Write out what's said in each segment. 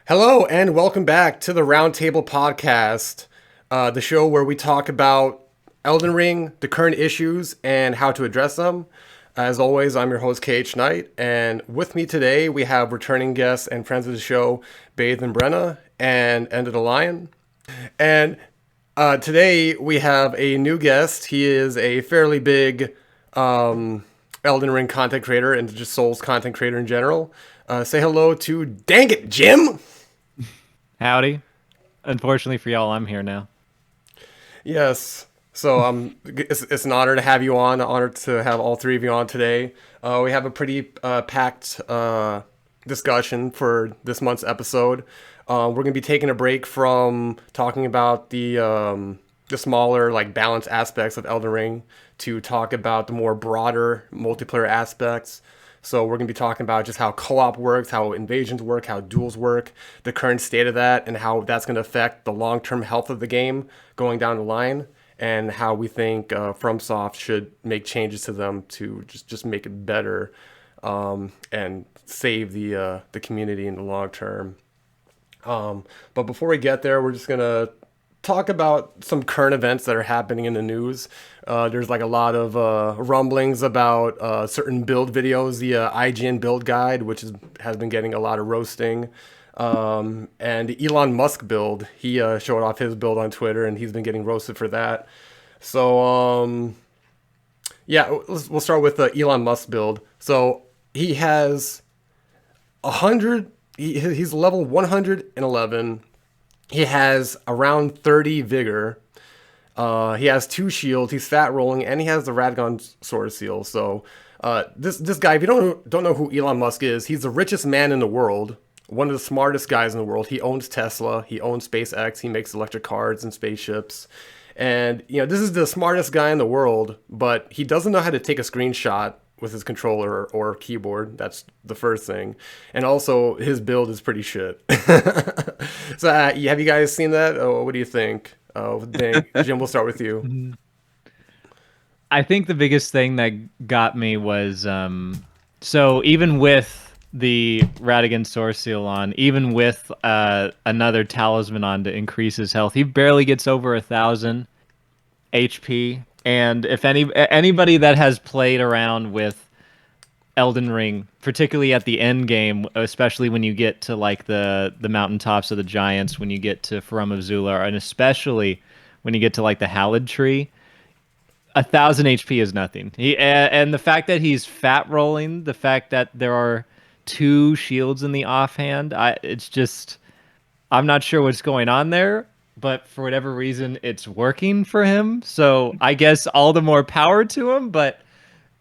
Hello, and welcome back to the Roundtable podcast, the show where we talk about Elden Ring, the current issues, and how to address them. As always, I'm your host, khknight, and with me today we have returning guests and friends of the show, Bathedinbrena and Endathelion. And today we have a new guest. He is a fairly big Elden Ring content creator and just Souls content creator in general. Say hello to Dangitjm. Howdy. Unfortunately for y'all, I'm here now. Yes. So it's an honor to have you on. An honor to have all three of you on today. We have a pretty packed discussion for this month's episode. We're gonna be taking a break from talking about the smaller like balance aspects of Elden Ring to talk about the more broader multiplayer aspects. So we're going to be talking about just how co-op works, how invasions work, how duels work, the current state of that, and how that's going to affect the long-term health of the game going down the line, and how we think FromSoft should make changes to them to just make it better and save the community in the long term. But before we get there, we're just gonna talk about some current events that are happening in the news. There's like a lot of rumblings about certain build videos, the IGN build guide, which has been getting a lot of roasting. And the Elon Musk build, he showed off his build on Twitter, and he's been getting roasted for that. So yeah, we'll start with the Elon Musk build. So he has 100. He's level 111. He has around 30 vigor. He has 2 shields. He's fat rolling, and he has the Radgon sword seal. So this guy, if you don't know who Elon Musk is, he's the richest man in the world, one of the smartest guys in the world. He owns Tesla. He owns SpaceX. He makes electric cars and spaceships. And this is the smartest guy in the world, but he doesn't know how to take a screenshot with his controller or keyboard. That's the first thing. And also, his build is pretty shit. So, have you guys seen that? What do you think? Dang, Jim, we'll start with you. I think the biggest thing that got me was so even with the Radigan Source Seal on, even with another talisman on to increase his health, he barely gets over 1,000 HP. And if anybody that has played around with Elden Ring, particularly at the end game, especially when you get to like the mountaintops of the giants, when you get to Farum of Zula, and especially when you get to like the Hallowed Tree, 1,000 HP is nothing. And the fact that he's fat rolling, the fact that there are 2 shields in the offhand, it's just I'm not sure what's going on there, but for whatever reason, it's working for him. So I guess all the more power to him. But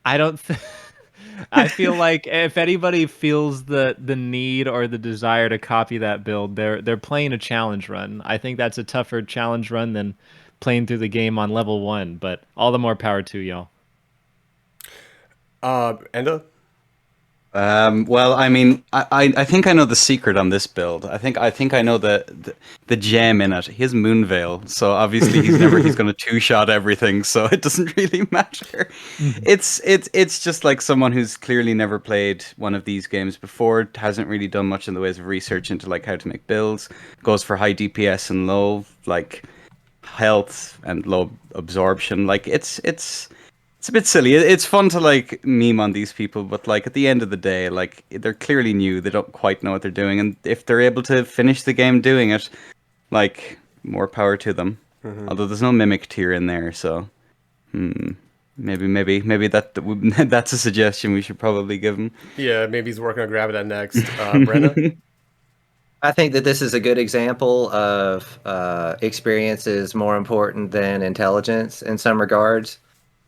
I don't. I feel like if anybody feels the need or the desire to copy that build, they're playing a challenge run. I think that's a tougher challenge run than playing through the game on level 1. But all the more power to y'all. Enda? Well, I mean, I think I know the secret on this build. I think I know the gem in it. He has Moonveil, so obviously he's going to two-shot everything, so it doesn't really matter. It's just like someone who's clearly never played one of these games before, hasn't really done much in the ways of research into like how to make builds, goes for high DPS and low like health and low absorption. Like it's a bit silly. It's fun to like meme on these people, but like at the end of the day, like they're clearly new. They don't quite know what they're doing, and if they're able to finish the game doing it, like more power to them. Although there's no mimic tier in there, so maybe that's a suggestion we should probably give them. Yeah, maybe he's working on grabbing that next. Brena? I think that this is a good example of experience is more important than intelligence in some regards.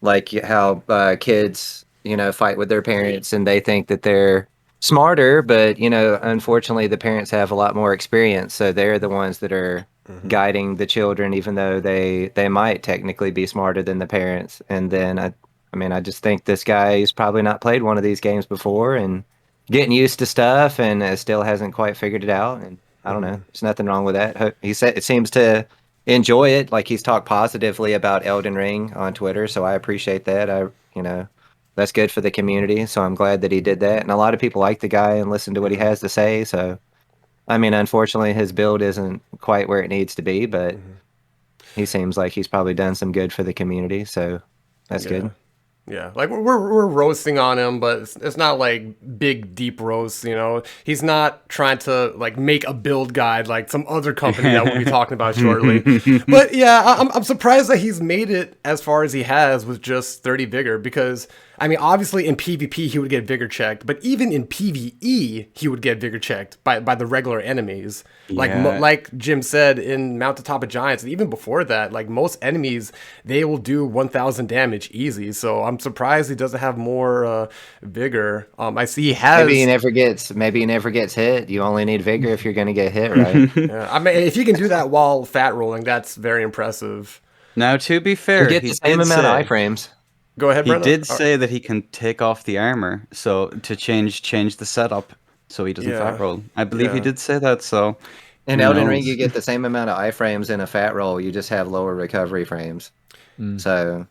Like how kids, fight with their parents and they think that they're smarter, but unfortunately, the parents have a lot more experience, so they're the ones that are guiding the children, even though they might technically be smarter than the parents. And then I just think this guy has probably not played one of these games before and getting used to stuff and still hasn't quite figured it out. And I don't know. There's nothing wrong with that. He said it seems to enjoy it. Like he's talked positively about Elden Ring on Twitter, so I appreciate that. That's good for the community. So I'm glad that he did that. And a lot of people like the guy and listen to what he has to say. So I mean, unfortunately, his build isn't quite where it needs to be, but he seems like he's probably done some good for the community, so that's Yeah. good. Yeah, like we're roasting on him, but it's not like big deep roasts. You know, he's not trying to like make a build guide like some other company that we'll be talking about shortly. But yeah, I'm surprised that he's made it as far as he has with just 30 vigor, because I mean, obviously in PvP he would get vigor checked, but even in PvE he would get vigor checked by the regular enemies. Yeah. Like Jim said in Mount Atop of Giants, and even before that, like most enemies, they will do 1,000 damage easy. So I'm surprised he doesn't have more vigor. I see he has. Maybe he never gets hit. You only need vigor if you're gonna get hit, right? I mean, if he can do that while fat rolling, that's very impressive. Now, to be You fair, get the same amount of iframes. Go ahead, he Brena. did say that he can take off the armor, so to change the setup, so he doesn't Yeah. fat roll. I believe he Yeah. did say that. So In who Elden Ring, knows? you get the same amount of iframes in a fat roll. You just have lower recovery frames. So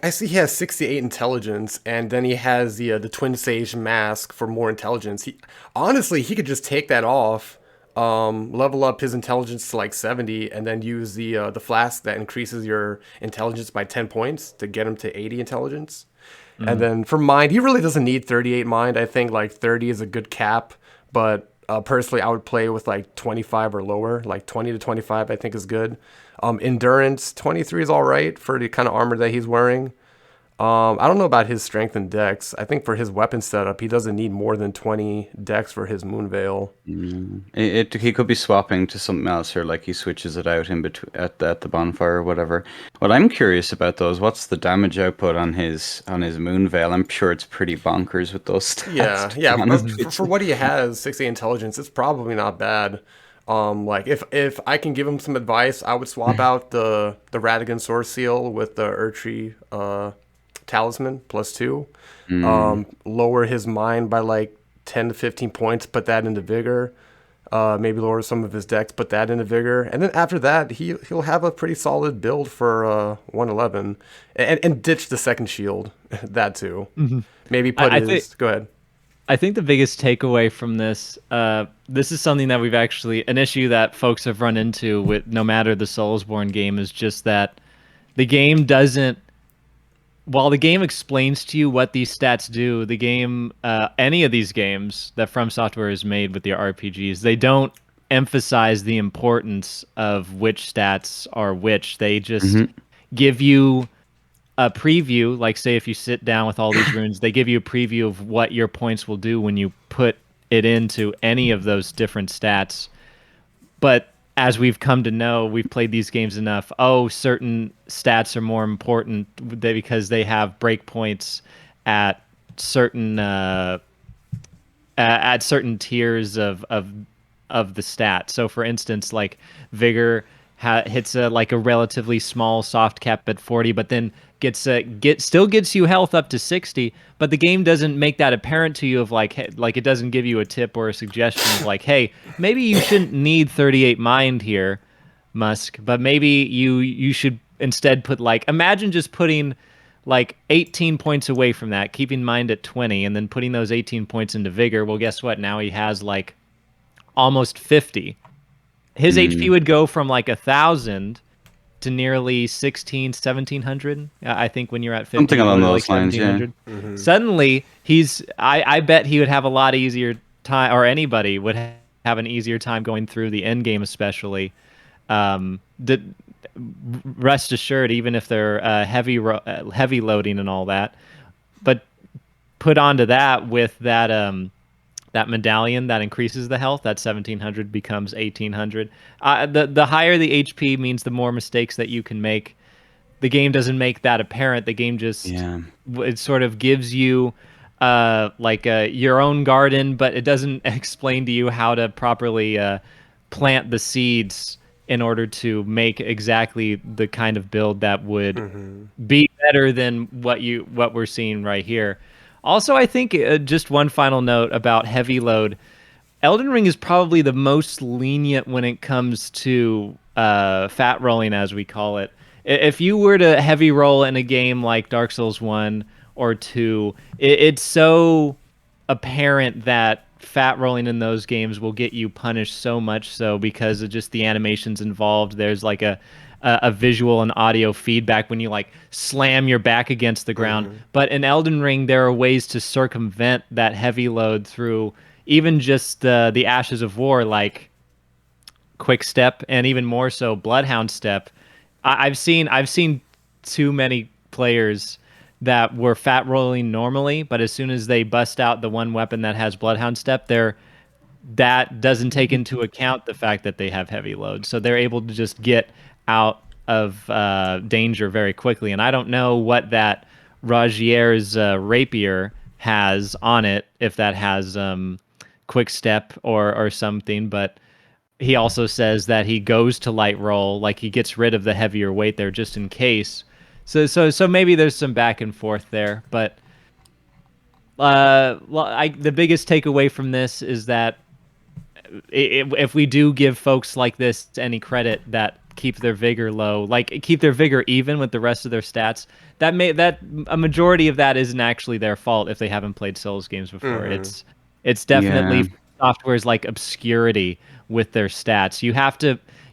I see he has 68 intelligence, and then he has the twin sage mask for more intelligence. Honestly, he could just take that off, level up his intelligence to like 70, and then use the flask that increases your intelligence by 10 points to get him to 80 intelligence. And then for mind, he really doesn't need 38 mind. I think like 30 is a good cap, but personally, I would play with like 25 or lower. Like 20 to 25, I think is good. Endurance 23 is all right for the kind of armor that he's wearing. I don't know about his strength and dex. I think for his weapon setup, he doesn't need more than 20 dex for his moon veil. He could be swapping to something else, or like he switches it out in between at the bonfire or whatever. What I'm curious about though is what's the damage output on his moon veil. I'm sure it's pretty bonkers with those stats. Yeah, to yeah. be honest For with you. what he has, 68 intelligence, it's probably not bad. Like if I can give him some advice, I would swap out the Radigan Source Seal with the Urtri Talisman +2. Lower his mind by like 10 to 15 points. Put that into vigor. Maybe lower some of his dex. Put that into vigor. And then after that, he'll have a pretty solid build for 111. And ditch the second shield. That too. Maybe put I his. think Go ahead. I think the biggest takeaway from this, this is something that we've actually, an issue that folks have run into with no matter the Soulsborne game, is just that the game doesn't, while the game explains to you what these stats do, the game, any of these games that From Software has made with their RPGs, they don't emphasize the importance of which stats are which. They just give you a preview, like say if you sit down with all these runes, they give you a preview of what your points will do when you put it into any of those different stats. But as we've come to know, we've played these games enough. Oh, certain stats are more important because they have breakpoints at certain tiers of the stat. So, for instance, like vigor hits like a relatively small soft cap at 40, but then still gets you health up to 60. But the game doesn't make that apparent to you of like it doesn't give you a tip or a suggestion of like, hey, maybe you shouldn't need 38 mind here, Musk, but maybe you should instead put like, imagine just putting like 18 points away from that, keeping mind at 20, and then putting those 18 points into vigor. Well, guess what? Now he has like almost 50. His HP would go from like 1,000 to nearly 1700. I think when you're at 50, Something along like those lines, yeah. 1,700. Suddenly, I bet he would have a lot easier time, or anybody would have an easier time going through the end game, especially. Rest assured, even if they're heavy loading and all that, but put onto that with that medallion that increases the health, that 1,700 becomes 1,800. The higher the HP means the more mistakes that you can make. The game doesn't make that apparent. The game just it sort of gives you your own garden, but it doesn't explain to you how to properly plant the seeds in order to make exactly the kind of build that would be better than what we're seeing right here. Also, I think just one final note about heavy load. Elden Ring is probably the most lenient when it comes to fat rolling, as we call it. If you were to heavy roll in a game like Dark Souls 1 or 2, it's so apparent that fat rolling in those games will get you punished so much so because of just the animations involved. There's like a visual and audio feedback when you like slam your back against the ground. But in Elden Ring, there are ways to circumvent that heavy load through even just the Ashes of War, like quick step, and even more so Bloodhound step. I've seen too many players that were fat rolling normally, but as soon as they bust out the one weapon that has Bloodhound step, that doesn't take into account the fact that they have heavy load, so they're able to just get out of danger very quickly. And I don't know what that Ragier's rapier has on it, if that has quick step or something, but he also says that he goes to light roll, like he gets rid of the heavier weight there just in case. So maybe there's some back and forth there, but the biggest takeaway from this is that if we do give folks like this any credit that keep their vigor low, like keep their vigor even with the rest of their stats, that a majority of that isn't actually their fault if they haven't played Souls games before. It's definitely software's like obscurity with their stats.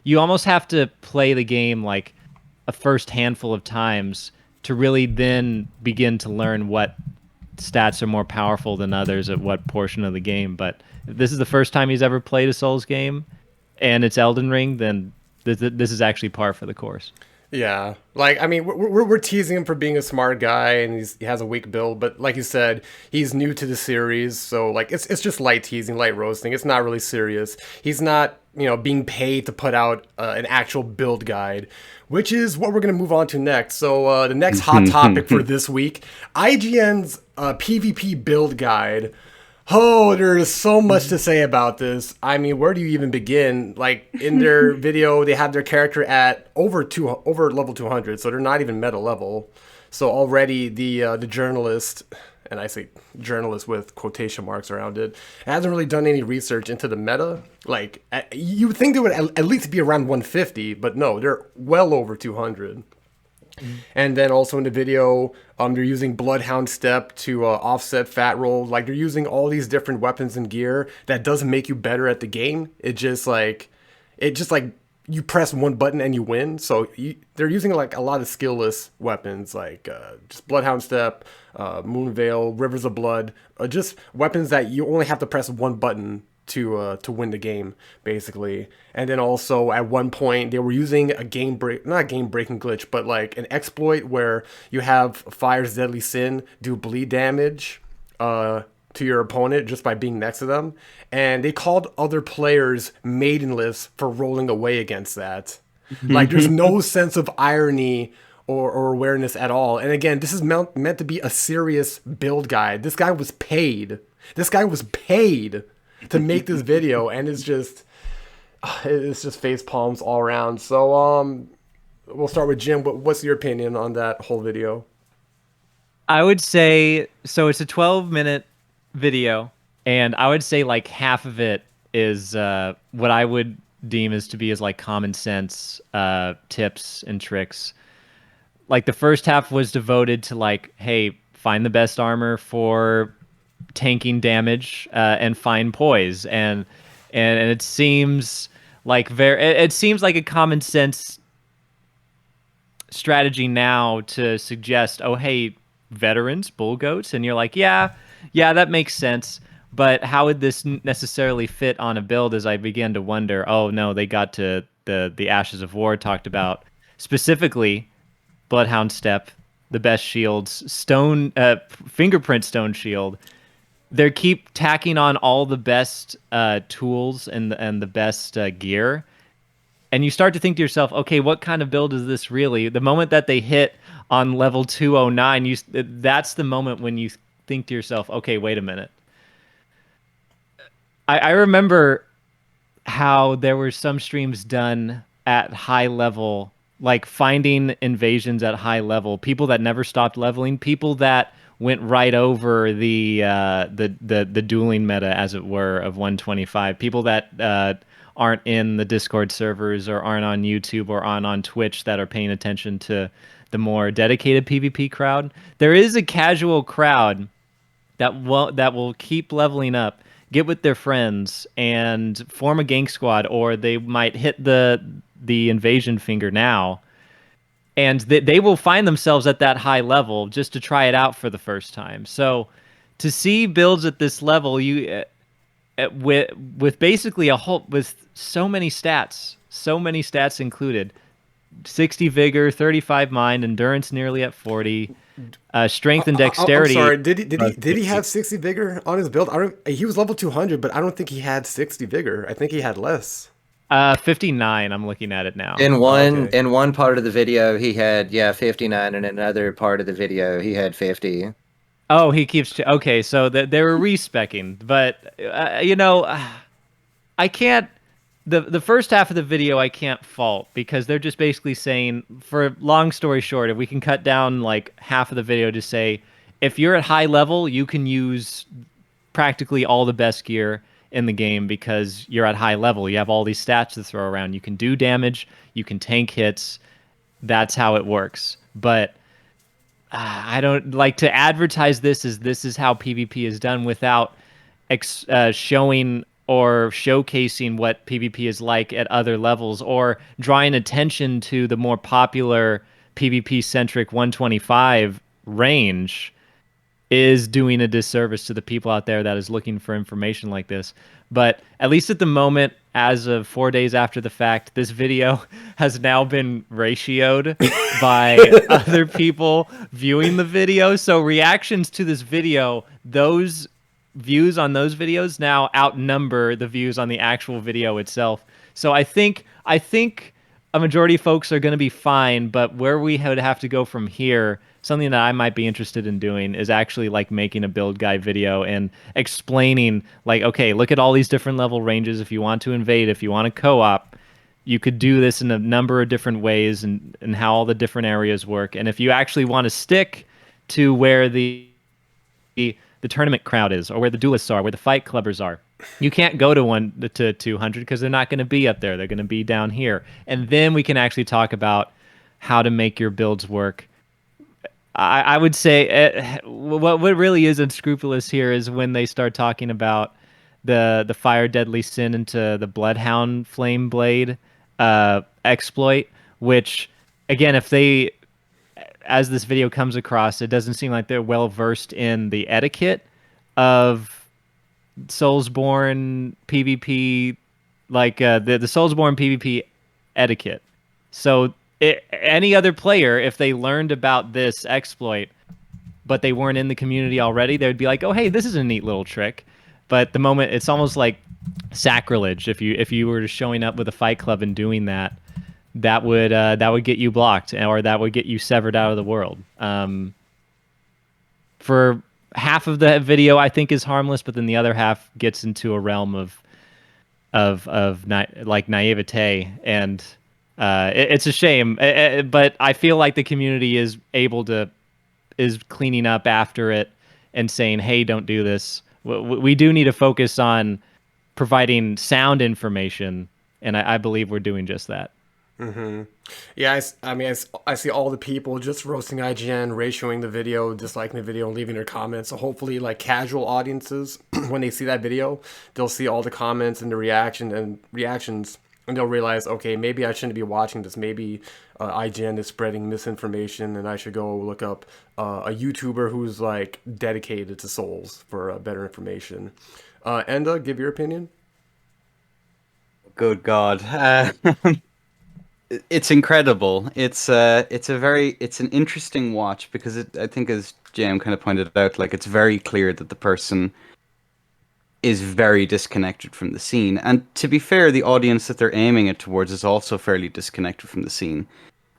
You almost have to play the game like a first handful of times to really then begin to learn what stats are more powerful than others at what portion of the game. But if this is the first time he's ever played a Souls game and it's Elden Ring, then this is actually par for the course. Yeah, like I mean, we're teasing him for being a smart guy, and he has a weak build. But like you said, he's new to the series, so like it's just light teasing, light roasting. It's not really serious. He's not being paid to put out an actual build guide, which is what we're gonna move on to next. So the next hot topic for this week, IGN's PvP build guide. Oh, there's so much to say about this. I mean, where do you even begin? Like in their video, they have their character at over level 200, so they're not even meta level. So already the journalist, and I say journalist with quotation marks around it, hasn't really done any research into the meta. Like you would think they would at least be around 150, but no, they're well over 200. And then also in the video, they're using Bloodhound Step to offset fat roll. Like they're using all these different weapons and gear that doesn't make you better at the game. It just like you press one button and you win. So they're using like a lot of skillless weapons, like just Bloodhound Step, Moonveil, Rivers of Blood, just weapons that you only have to press one button to win the game, basically. And then also at one point they were using a not a game breaking glitch, but like an exploit where you have Fire's Deadly Sin do bleed damage to your opponent just by being next to them, and they called other players maidenless for rolling away against that. Like there's no sense of irony or awareness at all. And again, this is meant to be a serious build guide. This guy was paid to make this video, and it's just face palms all around. So we'll start with Jim. What's your opinion on that whole video? I would say, so it's a 12-minute video, and I would say like half of it is what I would deem as to be as like common sense tips and tricks. Like the first half was devoted to like, hey, find the best armor for tanking damage and find poise, and it seems like it seems like a common sense strategy now to suggest, oh hey, veterans, bull goats, and you're like, yeah, that makes sense. But how would this necessarily fit on a build? As I began to wonder, oh no, they got to the Ashes of War, talked about specifically Bloodhound Step, the best shields, stone fingerprint stone shield. They keep tacking on all the best tools and the best gear, and you start to think to yourself, okay, what kind of build is this really? The moment that they hit on level 209, that's the moment when you think to yourself, okay, wait a minute. I remember how there were some streams done at high level, like finding invasions at high level, people that never stopped leveling, people that went right over the dueling meta, as it were, of 125. People that aren't in the Discord servers or aren't on YouTube or aren't on Twitch that are paying attention to the more dedicated PvP crowd. There is a casual crowd that will keep leveling up get with their friends and form a gank squad, or they might hit the invasion finger now, and they will find themselves at that high level just to try it out for the first time. So to see builds at this level, with basically a whole, with so many stats included, 60 vigor, 35 mind, endurance nearly at 40, strength and dexterity. I'm sorry. Did he have 60 vigor on his build? He was level 200, but I don't think he had 60 vigor. I think he had less. 59. I'm looking at it now. In one okay. in one part of the video, he had 59, and in another part of the video, he had 50. Oh, he keeps. Okay, so they were respecking, but I can't. The first half of the video I can't fault, because they're just basically saying, for long story short, if we can cut down like half of the video to say, if you're at high level, you can use practically all the best gear in the game because you're at high level. You have all these stats to throw around. You can do damage. You can tank hits. That's how it works. But I don't like to advertise this as this is how PvP is done without showing or showcasing what PvP is like at other levels, or drawing attention to the more popular PvP-centric 125 range, is doing a disservice to the people out there that is looking for information like this. But at least at the moment, as of 4 days after the fact, this video has now been ratioed by other people viewing the video. So reactions to this video, those views on those videos now outnumber the views on the actual video itself. So I think a majority of folks are going to be fine, but where we would have to go from here, something that I might be interested in doing, is actually like making a build guide video and explaining, like, okay, look at all these different level ranges. If you want to invade, if you want to co-op, you could do this in a number of different ways, and how all the different areas work. And if you actually want to stick to where the tournament crowd is, or where the duelists are, where the fight clubbers are, you can't go to 200 because they're not going to be up there. They're going to be down here. And then we can actually talk about how to make your builds work. I would say what really is unscrupulous here is when they start talking about the fire deadly sin into the bloodhound flame blade exploit, which, again, if they, as this video comes across, it doesn't seem like they're well versed in the etiquette of Soulsborne PvP, like the Soulsborne PvP etiquette. So any other player, if they learned about this exploit, but they weren't in the community already, they would be like, "Oh, hey, this is a neat little trick." But the moment, it's almost like sacrilege if you were showing up with a fight club and doing that. That would get you blocked, or that would get you severed out of the world. For half of the video, I think is harmless, but then the other half gets into a realm of like naivete, and it's a shame. But I feel like the community is cleaning up after it and saying, "Hey, don't do this." We do need to focus on providing sound information, and I believe we're doing just that. Mm-hmm. Yeah, I see all the people just roasting IGN, ratioing the video, disliking the video, and leaving their comments. So hopefully, like, casual audiences, when they see that video, they'll see all the comments and the reactions, and they'll realize, okay, maybe I shouldn't be watching this. Maybe IGN is spreading misinformation, and I should go look up a YouTuber who's like dedicated to Souls for better information. Enda, give your opinion. Good God. It's incredible. It's an interesting watch, because I think, as JM kind of pointed out, like, it's very clear that the person is very disconnected from the scene. And to be fair, the audience that they're aiming it towards is also fairly disconnected from the scene.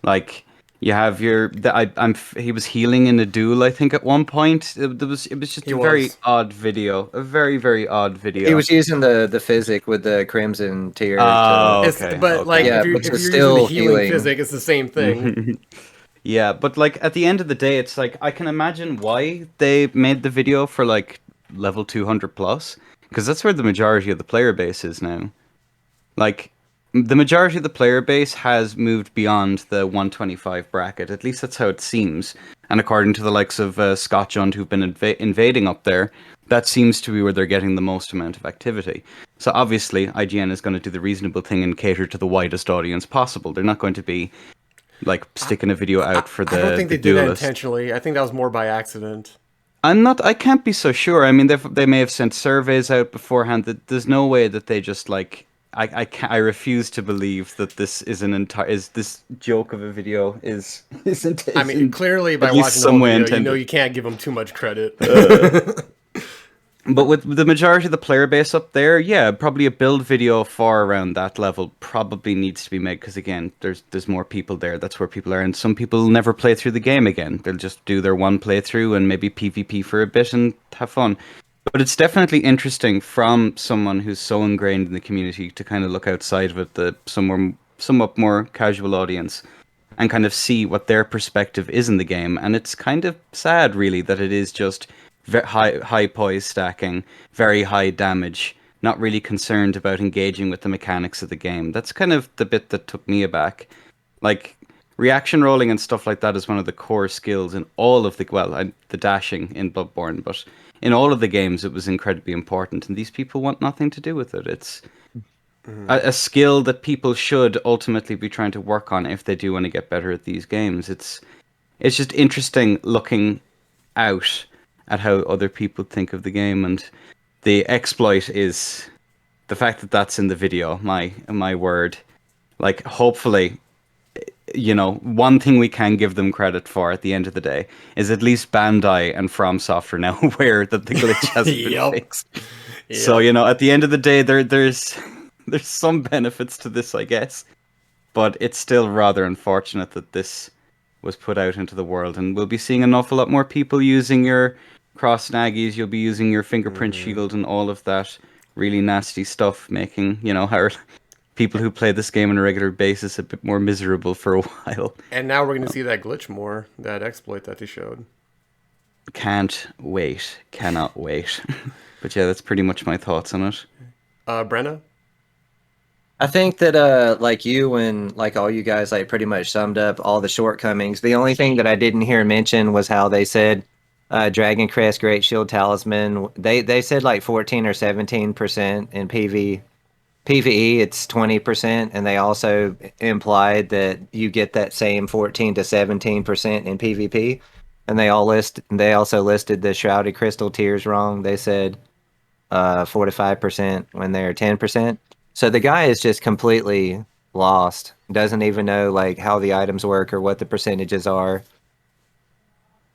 Like, you have he was healing in a duel, I think, at one point. It was just very odd video. A very, very odd video. He was using the physic with the crimson tier. Okay. But like, Yeah, if you're still using the healing healing. physic, it's the same thing. Yeah, but like, at the end of the day, it's like, I can imagine why they made the video for like level 200 plus, because that's where the majority of the player base is now. Like, the majority of the player base has moved beyond the 125 bracket. At least that's how it seems. And according to the likes of Scott Jund, who've been invading up there, that seems to be where they're getting the most amount of activity. So obviously, IGN is going to do the reasonable thing and cater to the widest audience possible. They're not going to be like sticking a video out for I don't the think they did that duelist. intentionally. I think that was more by accident. I can't be so sure. I mean, they may have sent surveys out beforehand. That there's no way that they just like. I refuse to believe that this is this joke of a video isn't. I mean, clearly by at least watching the whole some way video, you know intended. you can't give them too much credit. But with the majority of the player base up there, yeah, probably a build video far around that level probably needs to be made because again, there's more people there. That's where people are, and some people never play through the game again. They'll just do their one playthrough and maybe PvP for a bit and have fun. But it's definitely interesting from someone who's so ingrained in the community to kind of look outside of it, the somewhat more casual audience, and kind of see what their perspective is in the game. And it's kind of sad, really, that it is just high poise stacking, very high damage, not really concerned about engaging with the mechanics of the game. That's kind of the bit that took me aback. Like, reaction rolling and stuff like that is one of the core skills in all of the dashing in Bloodborne, but in all of the games it was incredibly important, and these people want nothing to do with it. It's a skill that people should ultimately be trying to work on if they do want to get better at these games. It's just interesting looking out at how other people think of the game, and the exploit is the fact that that's in the video. My word, like hopefully, one thing we can give them credit for at the end of the day is at least Bandai and FromSoftware now aware that the glitch has been Yep. fixed. Yep. So at the end of the day, there's some benefits to this, I guess, but it's still rather unfortunate that this was put out into the world, and we'll be seeing an awful lot more people using your cross snaggies. You'll be using your fingerprint shield and all of that really nasty stuff, making our people who play this game on a regular basis a bit more miserable for a while. And now we're going to see that glitch more, that exploit that they showed. Can't wait. Cannot wait. But yeah, that's pretty much my thoughts on it. Brenna? I think that like you and like all you guys like pretty much summed up all the shortcomings. The only thing that I didn't hear mentioned was how they said Dragon Crest Great Shield Talisman. They said like 14 or 17% in PvE it's 20%, and they also implied that you get that same 14 to 17% in PvP. And they also listed the Shrouded Crystal tiers wrong. They said 4 to 5% when they're 10%. So the guy is just completely lost. Doesn't even know like how the items work or what the percentages are.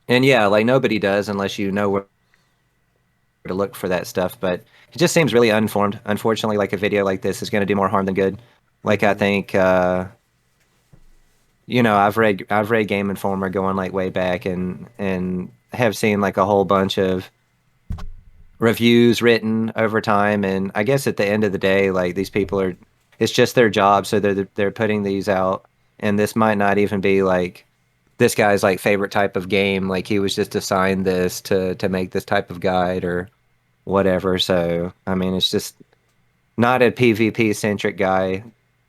And yeah, like nobody does unless you know where to look for that stuff. But it just seems really uninformed. Unfortunately, like a video like this is going to do more harm than good. Like I think, I've read Game Informer going like way back and have seen like a whole bunch of reviews written over time, and I guess at the end of the day, like these people it's just their job, so they're putting these out, and this might not even be like this guy's like favorite type of game, like he was just assigned this to make this type of guide or whatever. So I mean, it's just not a PvP centric guy,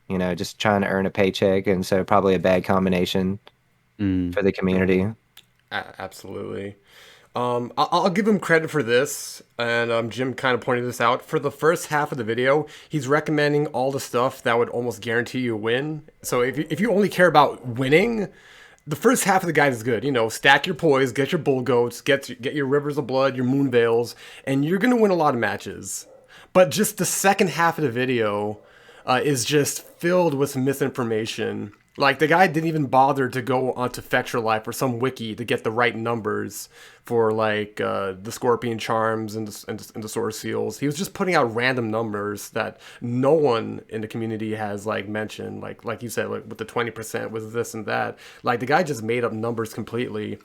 just trying to earn a paycheck, and so probably a bad combination for the community. Absolutely. I'll give him credit for this, and Jim kind of pointed this out. For the first half of the video, he's recommending all the stuff that would almost guarantee you a win. So if you only care about winning, the first half of the guide is good. Stack your poise, get your bull goats, get your rivers of blood, your moon veils, and you're gonna win a lot of matches. But just the second half of the video is just filled with misinformation. Like, the guy didn't even bother to go onto Fetch Your Life or some wiki to get the right numbers for, like, the Scorpion Charms and the Sword Seals. He was just putting out random numbers that no one in the community has, like, mentioned. Like you said, like, with the 20% with this and that. Like, the guy just made up numbers completely.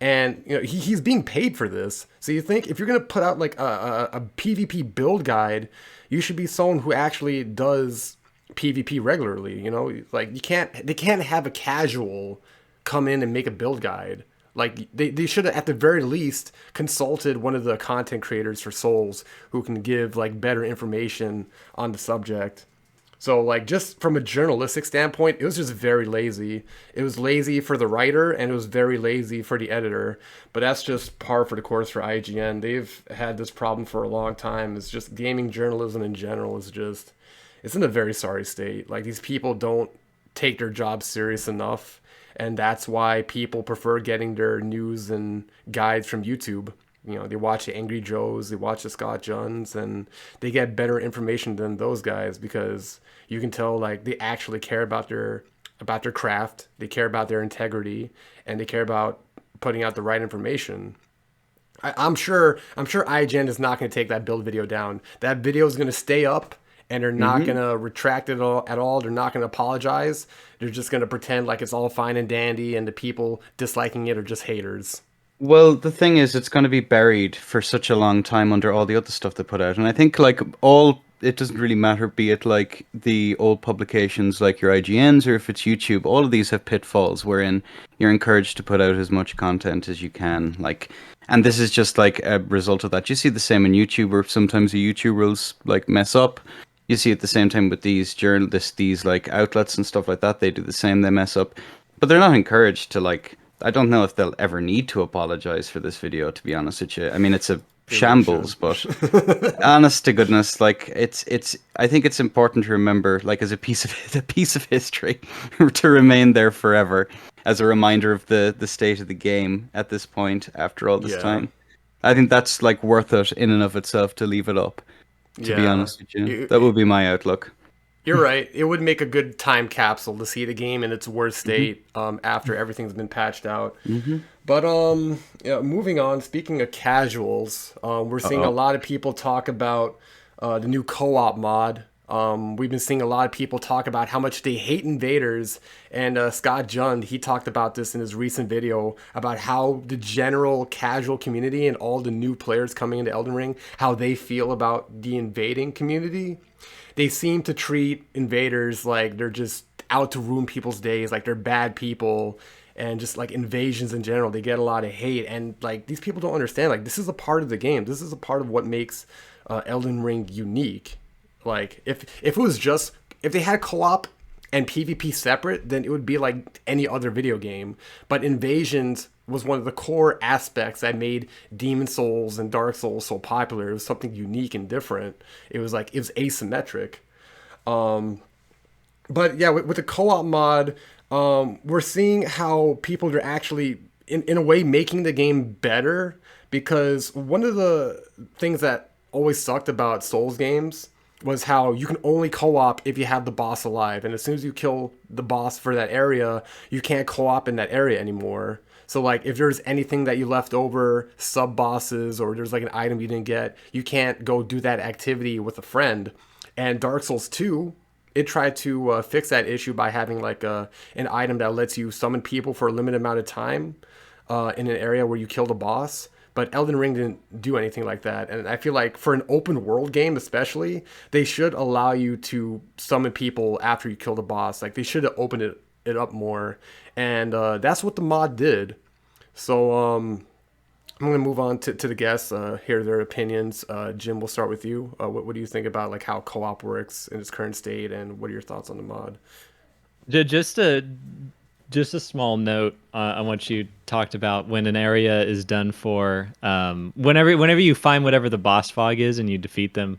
And, he's being paid for this. So you think if you're going to put out, like, a PvP build guide, you should be someone who actually does PvP regularly. Like, they can't have a casual come in and make a build guide. Like, they should have at the very least consulted one of the content creators for Souls who can give like better information on the subject. So like just from a journalistic standpoint, it was just very lazy. It was lazy for the writer and it was very lazy for the editor. But that's just par for the course for IGN. They've had this problem for a long time. It's just gaming journalism in general is just it's in a very sorry state. Like these people don't take their job serious enough, and that's why people prefer getting their news and guides from YouTube. You know, they watch the Angry Joes, they watch the Scott Juns, and they get better information than those guys because you can tell like they actually care about their craft, they care about their integrity, and they care about putting out the right information. I'm sure IGN is not going to take that build video down. That video is going to stay up, and they're not going to retract it at all. They're not going to apologize. They're just going to pretend like it's all fine and dandy, and the people disliking it are just haters. Well, the thing is, it's going to be buried for such a long time under all the other stuff they put out. And I think, like, it doesn't really matter, be it like the old publications like your IGNs or if it's YouTube, all of these have pitfalls wherein you're encouraged to put out as much content as you can. Like, and this is just like a result of that. You see the same in YouTube where sometimes the YouTube rules like mess up. You see at the same time with these journalists, these like outlets and stuff like that, they do the same, they mess up. But they're not encouraged to like I don't know if they'll ever need to apologize for this video, to be honest with you. I mean, it's a shambles, but honest to goodness, like it's. I think it's important to remember, like as a piece of history, to remain there forever, as a reminder of the state of the game at this point after all this time. I think that's like worth it in and of itself to leave it up. To be honest with you, that would be my outlook. You're right. It would make a good time capsule to see the game in its worst state after everything's been patched out. But yeah, moving on. Speaking of casuals, we're seeing a lot of people talk about the new co-op mod. We've been seeing a lot of people talk about how much they hate invaders, and Scott Jund, he talked about this in his recent video about how the general casual community and all the new players coming into Elden Ring, how they feel about the invading community. They seem to treat invaders like they're just out to ruin people's days, like they're bad people, and just like invasions in general, they get a lot of hate. And like these people don't understand, like this is a part of the game. This is a part of what makes Elden Ring unique. Like if it was just if they had co-op and PvP separate, then it would be like any other video game. But invasions was one of the core aspects that made Demon Souls and Dark Souls so popular. It was something unique and different. It was asymmetric. But yeah, with the co-op mod, we're seeing how people are actually in a way making the game better, because one of the things that always sucked about Souls games was how you can only co-op if you have the boss alive, and as soon as you kill the boss for that area, you can't co-op in that area anymore. So like if there's anything that you left over, sub bosses, or there's like an item you didn't get, you can't go do that activity with a friend. And Dark Souls 2, it tried to fix that issue by having like an item that lets you summon people for a limited amount of time in an area where you killed a boss. But Elden Ring didn't do anything like that. And I feel like for an open world game especially, they should allow you to summon people after you kill the boss. Like they should have opened it up more. And that's what the mod did. So I'm going to move on to the guests, hear their opinions. Jim, we'll start with you. What do you think about like how co-op works in its current state, and what are your thoughts on the mod? Just a small note on what you talked about when an area is done for. Whenever you find whatever the boss fog is and you defeat them,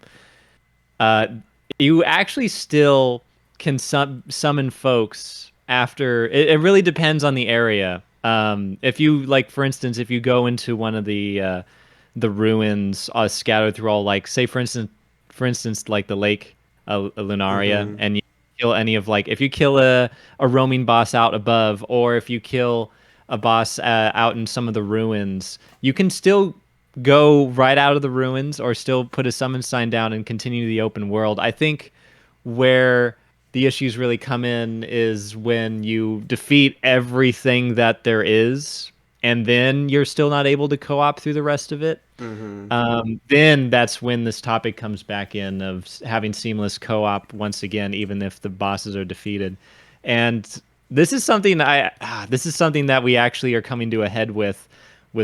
you actually still can summon folks after. It really depends on the area. If you like, for instance, if you go into one of the ruins scattered through all, like, say for instance, like the lake Lunaria, and you kill any of, like, if you kill a roaming boss out above, or if you kill a boss out in some of the ruins, you can still go right out of the ruins or still put a summon sign down and continue the open world. I think where the issues really come in is when you defeat everything that there is, and then you're still not able to co-op through the rest of it. Then that's when this topic comes back in of having seamless co-op once again, even if the bosses are defeated. And this is something that we actually are coming to a head with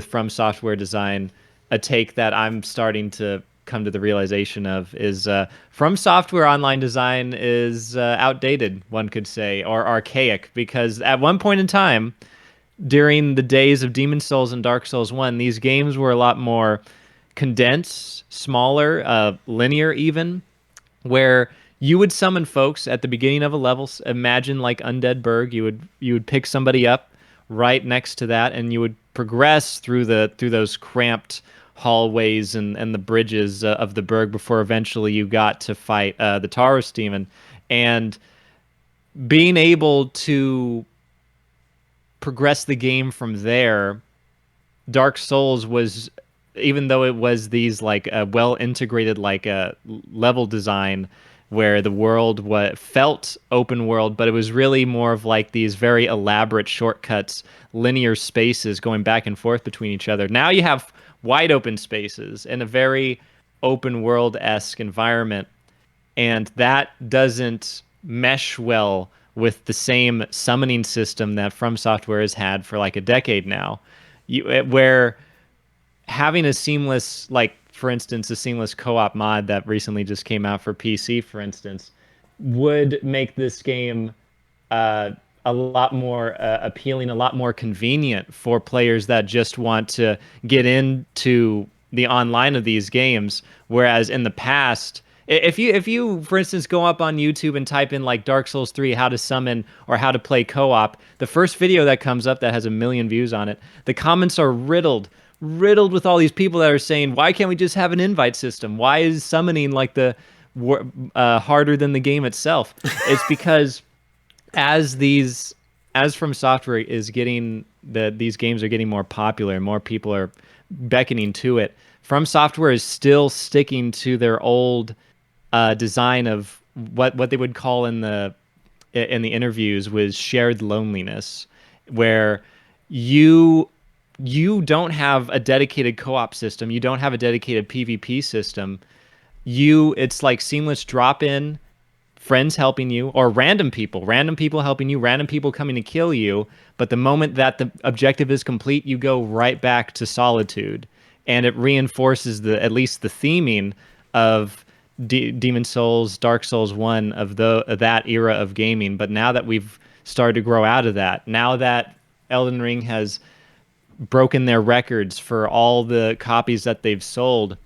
From Software Design, a take that I'm starting to come to the realization of is From Software online design is outdated, one could say, or archaic, because at one point in time, during the days of Demon Souls and Dark Souls 1, these games were a lot more condensed, smaller, linear even, where you would summon folks at the beginning of a level. Imagine like Undead Burg, you would pick somebody up right next to that, and you would progress through those cramped hallways and the bridges of the Burg before eventually you got to fight the Taurus demon. And being able to progress the game from there, Dark Souls was, even though it was these like well integrated like level design where the world felt open world, but it was really more of like these very elaborate shortcuts, linear spaces going back and forth between each other. Now you have wide open spaces in a very open world-esque environment, and that doesn't mesh well with the same summoning system that From Software has had for like a decade now, where having a seamless, like for instance, a seamless co-op mod that recently just came out for PC, for instance, would make this game a lot more appealing, a lot more convenient for players that just want to get into the online of these games. Whereas in the past, if you for instance go up on YouTube and type in like Dark Souls 3 how to summon or how to play co-op, the first video that comes up that has 1 million views on it, the comments are riddled with all these people that are saying, why can't we just have an invite system? Why is summoning like the harder than the game itself? It's because as From Software is getting these games are getting more popular, more people are beckoning to it. From Software is still sticking to their old design of what they would call in the interviews was shared loneliness, where you don't have a dedicated co-op system, you don't have a dedicated PvP system. It's like seamless drop in, friends helping you, or random people helping you, random people coming to kill you. But the moment that the objective is complete, you go right back to solitude, and it reinforces at least the theming of Demon Souls, Dark Souls 1 of that era of gaming. But now that we've started to grow out of that, now that Elden Ring has broken their records for all the copies that they've sold,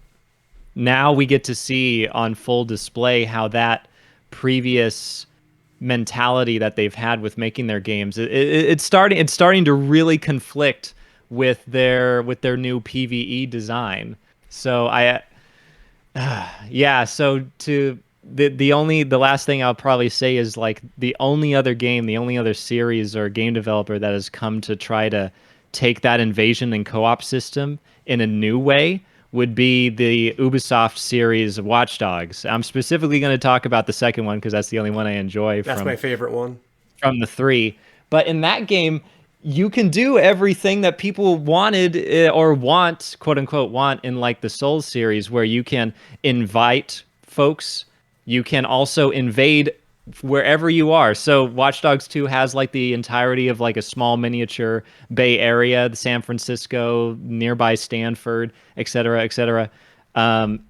now we get to see on full display how that previous mentality that they've had with making their games, it's starting to really conflict with their new PvE design. So so to the last thing I'll probably say is like the only other series or game developer that has come to try to take that invasion and co-op system in a new way would be the Ubisoft series Watch Dogs. I'm specifically going to talk about the second one because that's the only one I enjoy. That's my favorite one from the three. But in that game, you can do everything that people wanted or want, quote unquote, want in like the Souls series, where you can invite folks. You can also invade wherever you are. So Watch Dogs 2 has like the entirety of like a small miniature Bay Area, the San Francisco, nearby Stanford, etc., etc.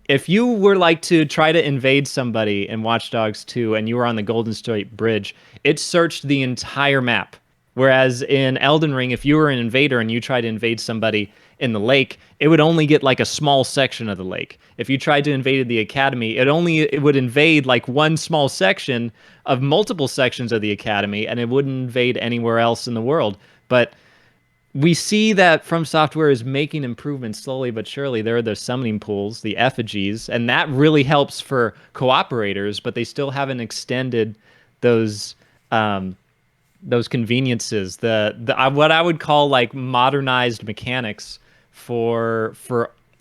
If you were like to try to invade somebody in Watch Dogs 2 and you were on the Golden State Bridge, it searched the entire map. Whereas in Elden Ring, if you were an invader and you tried to invade somebody in the lake, it would only get like a small section of the lake. If you tried to invade the academy, it would invade like one small section of multiple sections of the academy, and it wouldn't invade anywhere else in the world. But we see that From Software is making improvements slowly but surely. There are the summoning pools, the effigies, and that really helps for cooperators, but they still haven't extended those conveniences, the what I would call like modernized mechanics for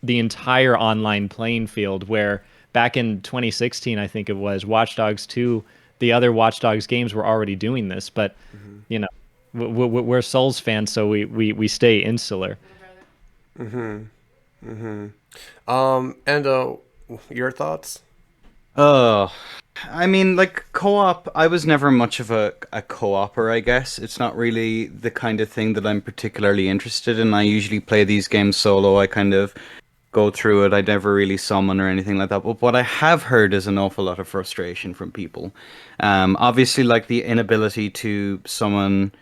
the entire online playing field, where back in 2016, I think it was, Watch Dogs 2, the other Watch Dogs games were already doing this, but you know, we're Souls fans, so we stay insular. And your thoughts? I mean, like co-op, I was never much of a co-opper, I guess. It's not really the kind of thing that I'm particularly interested in. I usually play these games solo. I kind of go through it. I never really summon or anything like that. But what I have heard is an awful lot of frustration from people. Obviously, like the inability to summon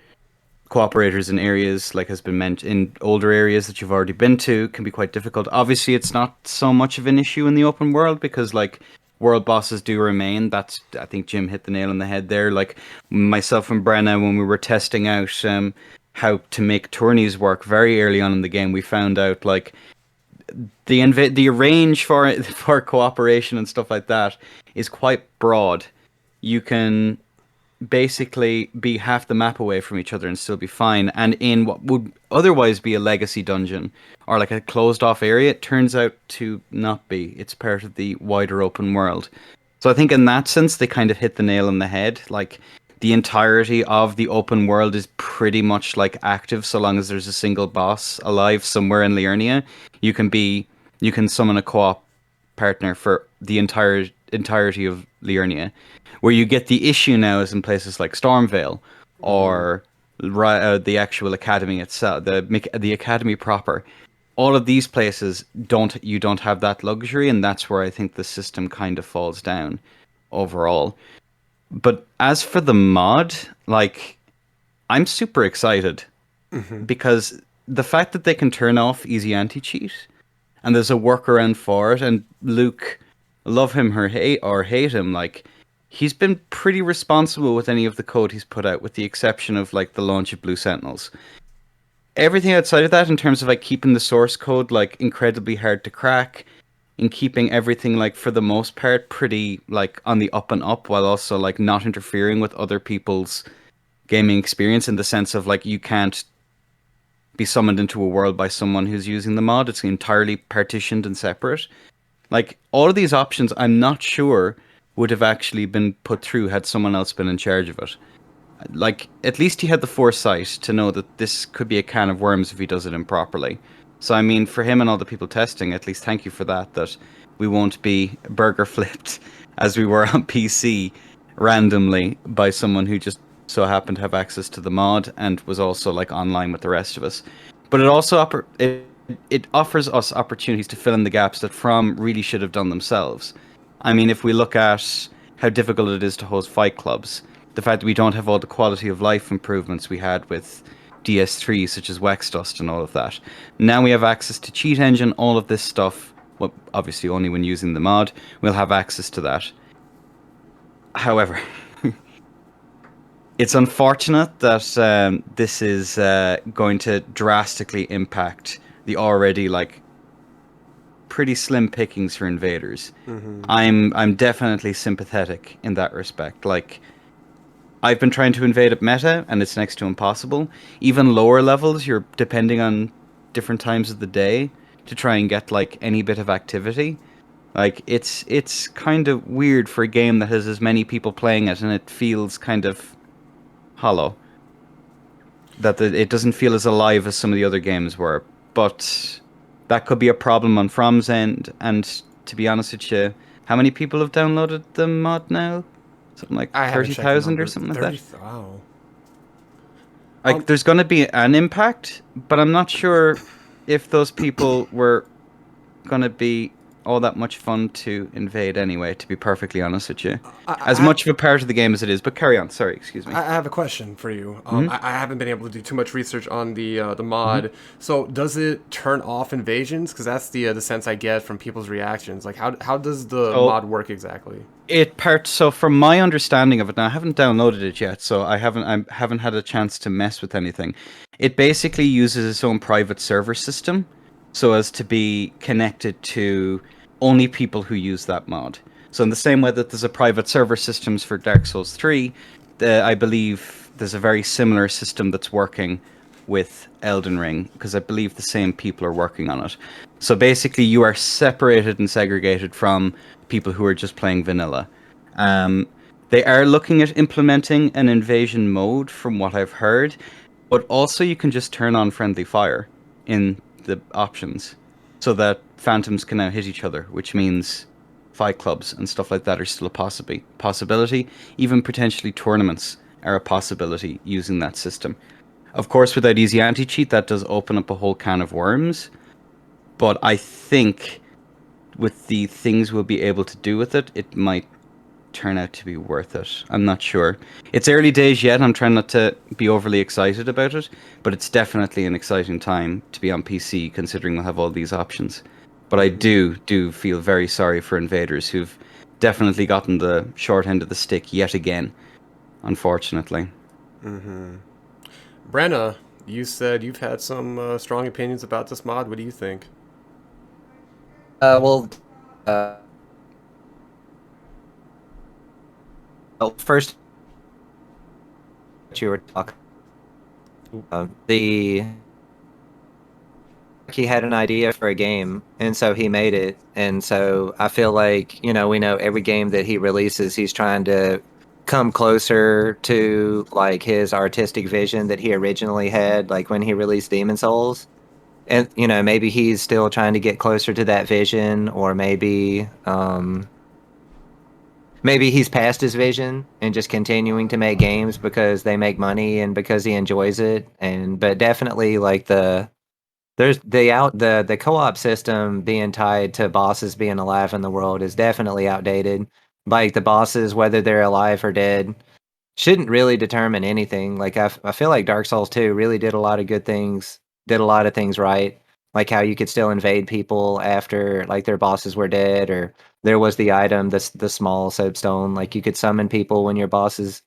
cooperators in areas like has been meant in older areas that you've already been to can be quite difficult. Obviously, it's not so much of an issue in the open world because like world bosses do remain. That's I think Jim hit the nail on the head there. Like myself and Brena, when we were testing out how to make tourneys work very early on in the game, we found out like the range for for cooperation and stuff like that is quite broad. You can basically be half the map away from each other and still be fine. And in what would otherwise be a legacy dungeon or like a closed off area, it turns out to not be. It's part of the wider open world. So I think in that sense, they kind of hit the nail on the head. Like the entirety of the open world is pretty much like active so long as there's a single boss alive somewhere in Liurnia. You can summon a co-op partner for the entirety of Liurnia. Where you get the issue now is in places like Stormvale or the actual academy itself, the academy proper. All of these places you don't have that luxury, and that's where I think the system kind of falls down overall. But as for the mod, like I'm super excited because the fact that they can turn off easy anti-cheat and there's a workaround for it, and Luke, love him or hate him, like he's been pretty responsible with any of the code he's put out, with the exception of like the launch of Blue Sentinels. Everything outside of that, in terms of like keeping the source code like incredibly hard to crack, and keeping everything like for the most part pretty like on the up and up, while also like not interfering with other people's gaming experience in the sense of like you can't be summoned into a world by someone who's using the mod. It's entirely partitioned and separate. Like all of these options, I'm not sure would have actually been put through had someone else been in charge of it. Like at least he had the foresight to know that this could be a can of worms if he does it improperly. So I mean, for him and all the people testing, at least thank you for that. That we won't be burger flipped as we were on PC randomly by someone who just so happened to have access to the mod and was also like online with the rest of us. But it also it offers us opportunities to fill in the gaps that From really should have done themselves. I mean, if we look at how difficult it is to host fight clubs, the fact that we don't have all the quality of life improvements we had with DS3, such as Wex Dust and all of that. Now we have access to cheat engine, all of this stuff. Well, obviously only when using the mod, we'll have access to that. However, it's unfortunate that this is going to drastically impact the already like pretty slim pickings for invaders. I'm definitely sympathetic in that respect. Like I've been trying to invade at meta and it's next to impossible. Even lower levels, you're depending on different times of the day to try and get like any bit of activity. Like it's kind of weird for a game that has as many people playing it and it feels kind of hollow. That it doesn't feel as alive as some of the other games were. But that could be a problem on From's end. And to be honest with you, how many people have downloaded the mod now? Something like 30,000 or something like that. Wow. Like, there's going to be an impact, but I'm not sure if those people were going to be all that much fun to invade anyway, to be perfectly honest with you. As much of a part of the game as it is, but carry on. Sorry, excuse me. I have a question for you. I haven't been able to do too much research on the mod. So does it turn off invasions? Because that's the sense I get from people's reactions. Like how does the mod work exactly? So from my understanding of it, now I haven't downloaded it yet, so I haven't had a chance to mess with anything. It basically uses its own private server system, so as to be connected to only people who use that mod. So in the same way that there's a private server systems for Dark Souls 3, I believe there's a very similar system that's working with Elden Ring, because I believe the same people are working on it. So basically you are separated and segregated from people who are just playing vanilla. They are looking at implementing an invasion mode from what I've heard, but also you can just turn on friendly fire in the options so that phantoms can now hit each other, which means fight clubs and stuff like that are still a possibility. Even potentially tournaments are a possibility using that system. Of course, without easy anti-cheat, that does open up a whole can of worms. but I think with the things we'll be able to do with it, it might turn out to be worth it. I'm not sure. It's early days yet. I'm trying not to be overly excited about it, but it's definitely an exciting time to be on PC, considering we'll have all these options. But I do feel very sorry for invaders who've definitely gotten the short end of the stick yet again, unfortunately. Brena, you said you've had some strong opinions about this mod. What do you think? Well, first, what you were talking, the he had an idea for a game, and so he made it. And so I feel like, we know every game that he releases, he's trying to come closer to like his artistic vision that he originally had, like when he released Demon Souls. And maybe he's still trying to get closer to that vision, or maybe he's past his vision and just continuing to make games because they make money and because he enjoys it. But definitely like the co-op system being tied to bosses being alive in the world is definitely outdated. Like the bosses, whether they're alive or dead, shouldn't really determine anything. Like I feel like Dark Souls 2 really did a lot of good things, did a lot of things right. Like how you could still invade people after like their bosses were dead, or there was the item, the small soapstone, like you could summon people when your bosses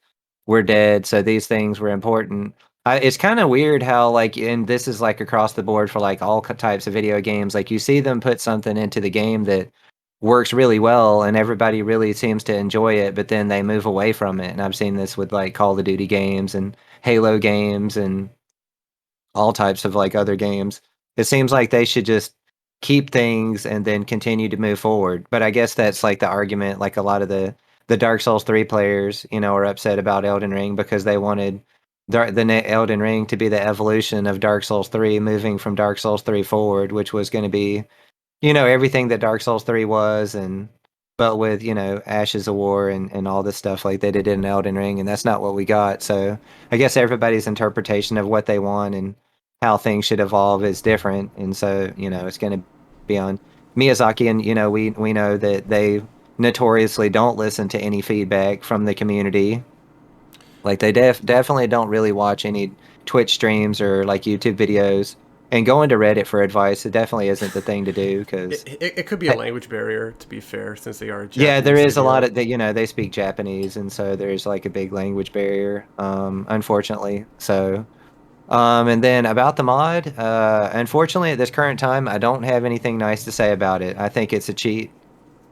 were dead. So these things were important. It's kind of weird how like, and this is like across the board for like all types of video games, like you see them put something into the game that works really well and everybody really seems to enjoy it, but then they move away from it. And I've seen this with like Call of Duty games and Halo games and all types of like other games. It seems like they should just keep things and then continue to move forward. But I guess that's like the argument. Like a lot of the Dark Souls 3 players, are upset about Elden Ring because they wanted Elden Ring to be the evolution of Dark Souls 3, moving from Dark Souls 3 forward, which was going to be everything that Dark Souls 3 was, and but with, Ashes of War and all this stuff like they did in Elden Ring, and that's not what we got. So I guess everybody's interpretation of what they want and how things should evolve is different. And so, it's going to be on Miyazaki, and, we know that they notoriously don't listen to any feedback from the community. Like they definitely don't really watch any Twitch streams or like YouTube videos. And going to Reddit for advice, it definitely isn't the thing to do because, It could be a language barrier, to be fair, since they are a yeah, there Japanese is a lot studio. of that. They speak Japanese, and so there's like a big language barrier, unfortunately. So, and then about the mod, unfortunately, at this current time, I don't have anything nice to say about it. I think it's a cheat.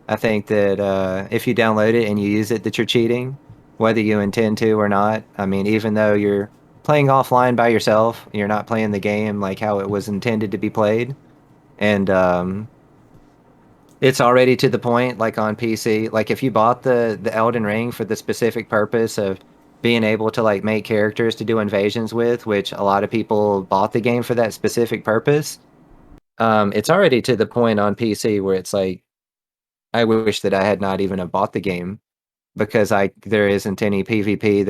I think that if you download it and you use it, that you're cheating, whether you intend to or not. I mean, even though you're playing offline by yourself, you're not playing the game like how it was intended to be played. And it's already to the point, like on PC, like if you bought the Elden Ring for the specific purpose of being able to like make characters to do invasions with, which a lot of people bought the game for that specific purpose. It's already to the point on PC where it's like, I wish that I had not even have bought the game because there isn't any PvP,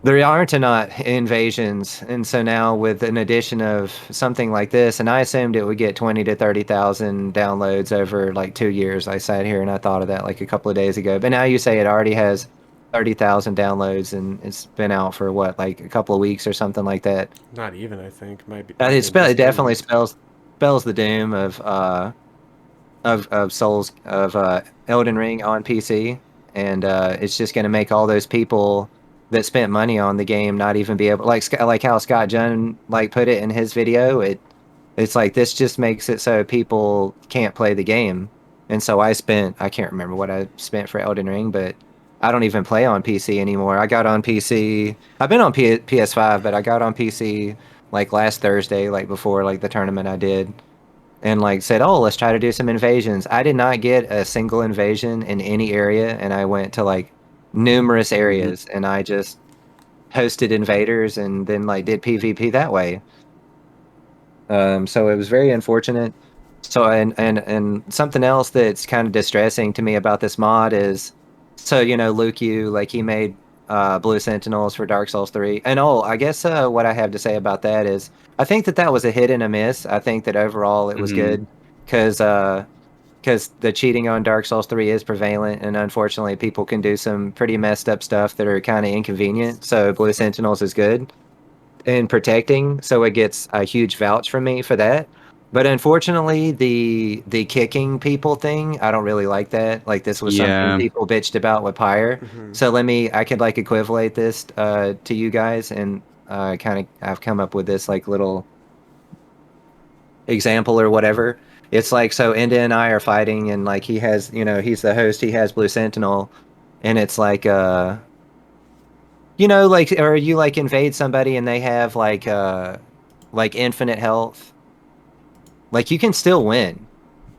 there aren't enough invasions, and so now with an addition of something like this, and I assumed it would get 20 to 30,000 downloads over like 2 years. I sat here and I thought of that like a couple of days ago, but now you say it already has 30,000 downloads and it's been out for what, like a couple of weeks or something like that. Not even, I think. Might be It just definitely days. spells the doom of Souls of Elden Ring on PC, and it's just going to make all those people that spent money on the game not even be able, like how Scott Junn like put it in his video. It's like this just makes it so people can't play the game, and so I can't remember what I spent for Elden Ring, but I don't even play on PC anymore. I got on PC. I've been on PS5, but I got on PC like last Thursday, like before like the tournament I did, and like said, "Oh, let's try to do some invasions." I did not get a single invasion in any area, and I went to like numerous Mhm. areas, and I just hosted invaders and then like did PvP that way. So it was very unfortunate. So and something else that's kind of distressing to me about this mod is, so Luke, you like he made Blue Sentinels for Dark Souls 3. And I guess what I have to say about that is I think that was a hit and a miss. I think that overall it was Mhm. good because the cheating on Dark Souls 3 is prevalent, and unfortunately people can do some pretty messed up stuff that are kind of inconvenient. So Blue Sentinels is good in protecting, so it gets a huge vouch from me for that. But unfortunately, the kicking people thing, I don't really like that. Like this was something Yeah. people bitched about with Pyre. So I could like equivalate this to you guys, and I've come up with this like little example or whatever. It's like so Enda and I are fighting, and like he has, he's the host, he has Blue Sentinel, and it's like like, or you like invade somebody and they have like infinite health. Like you can still win.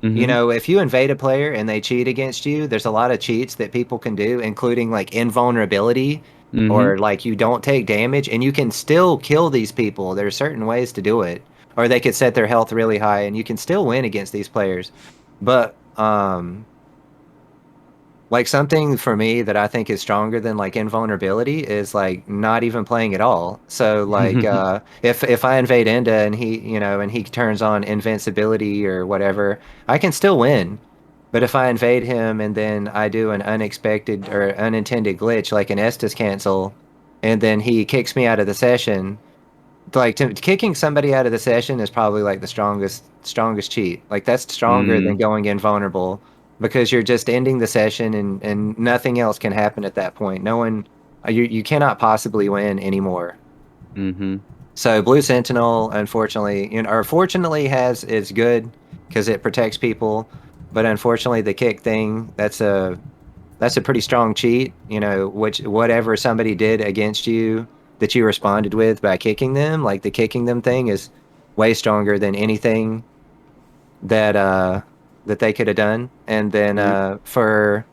Mhm. If you invade a player and they cheat against you, there's a lot of cheats that people can do, including like invulnerability Mhm. or like you don't take damage and you can still kill these people. There are certain ways to do it. Or they could set their health really high and you can still win against these players. But like something for me that I think is stronger than like invulnerability is like not even playing at all. So like if I invade Enda and he turns on invincibility or whatever, I can still win. But if I invade him and then I do an unexpected or unintended glitch like an Estus cancel and then he kicks me out of the session, like kicking somebody out of the session is probably like the strongest cheat. Like that's stronger than Mm. going invulnerable because you're just ending the session and nothing else can happen at that point. No one you cannot possibly win anymore. Mhm. So Blue Sentinel, unfortunately, or fortunately, has is good because it protects people, but unfortunately, the kick thing that's a pretty strong cheat, which whatever somebody did against you that you responded with by kicking them, like the kicking them thing is way stronger than anything that that they could have done. And then Mm. for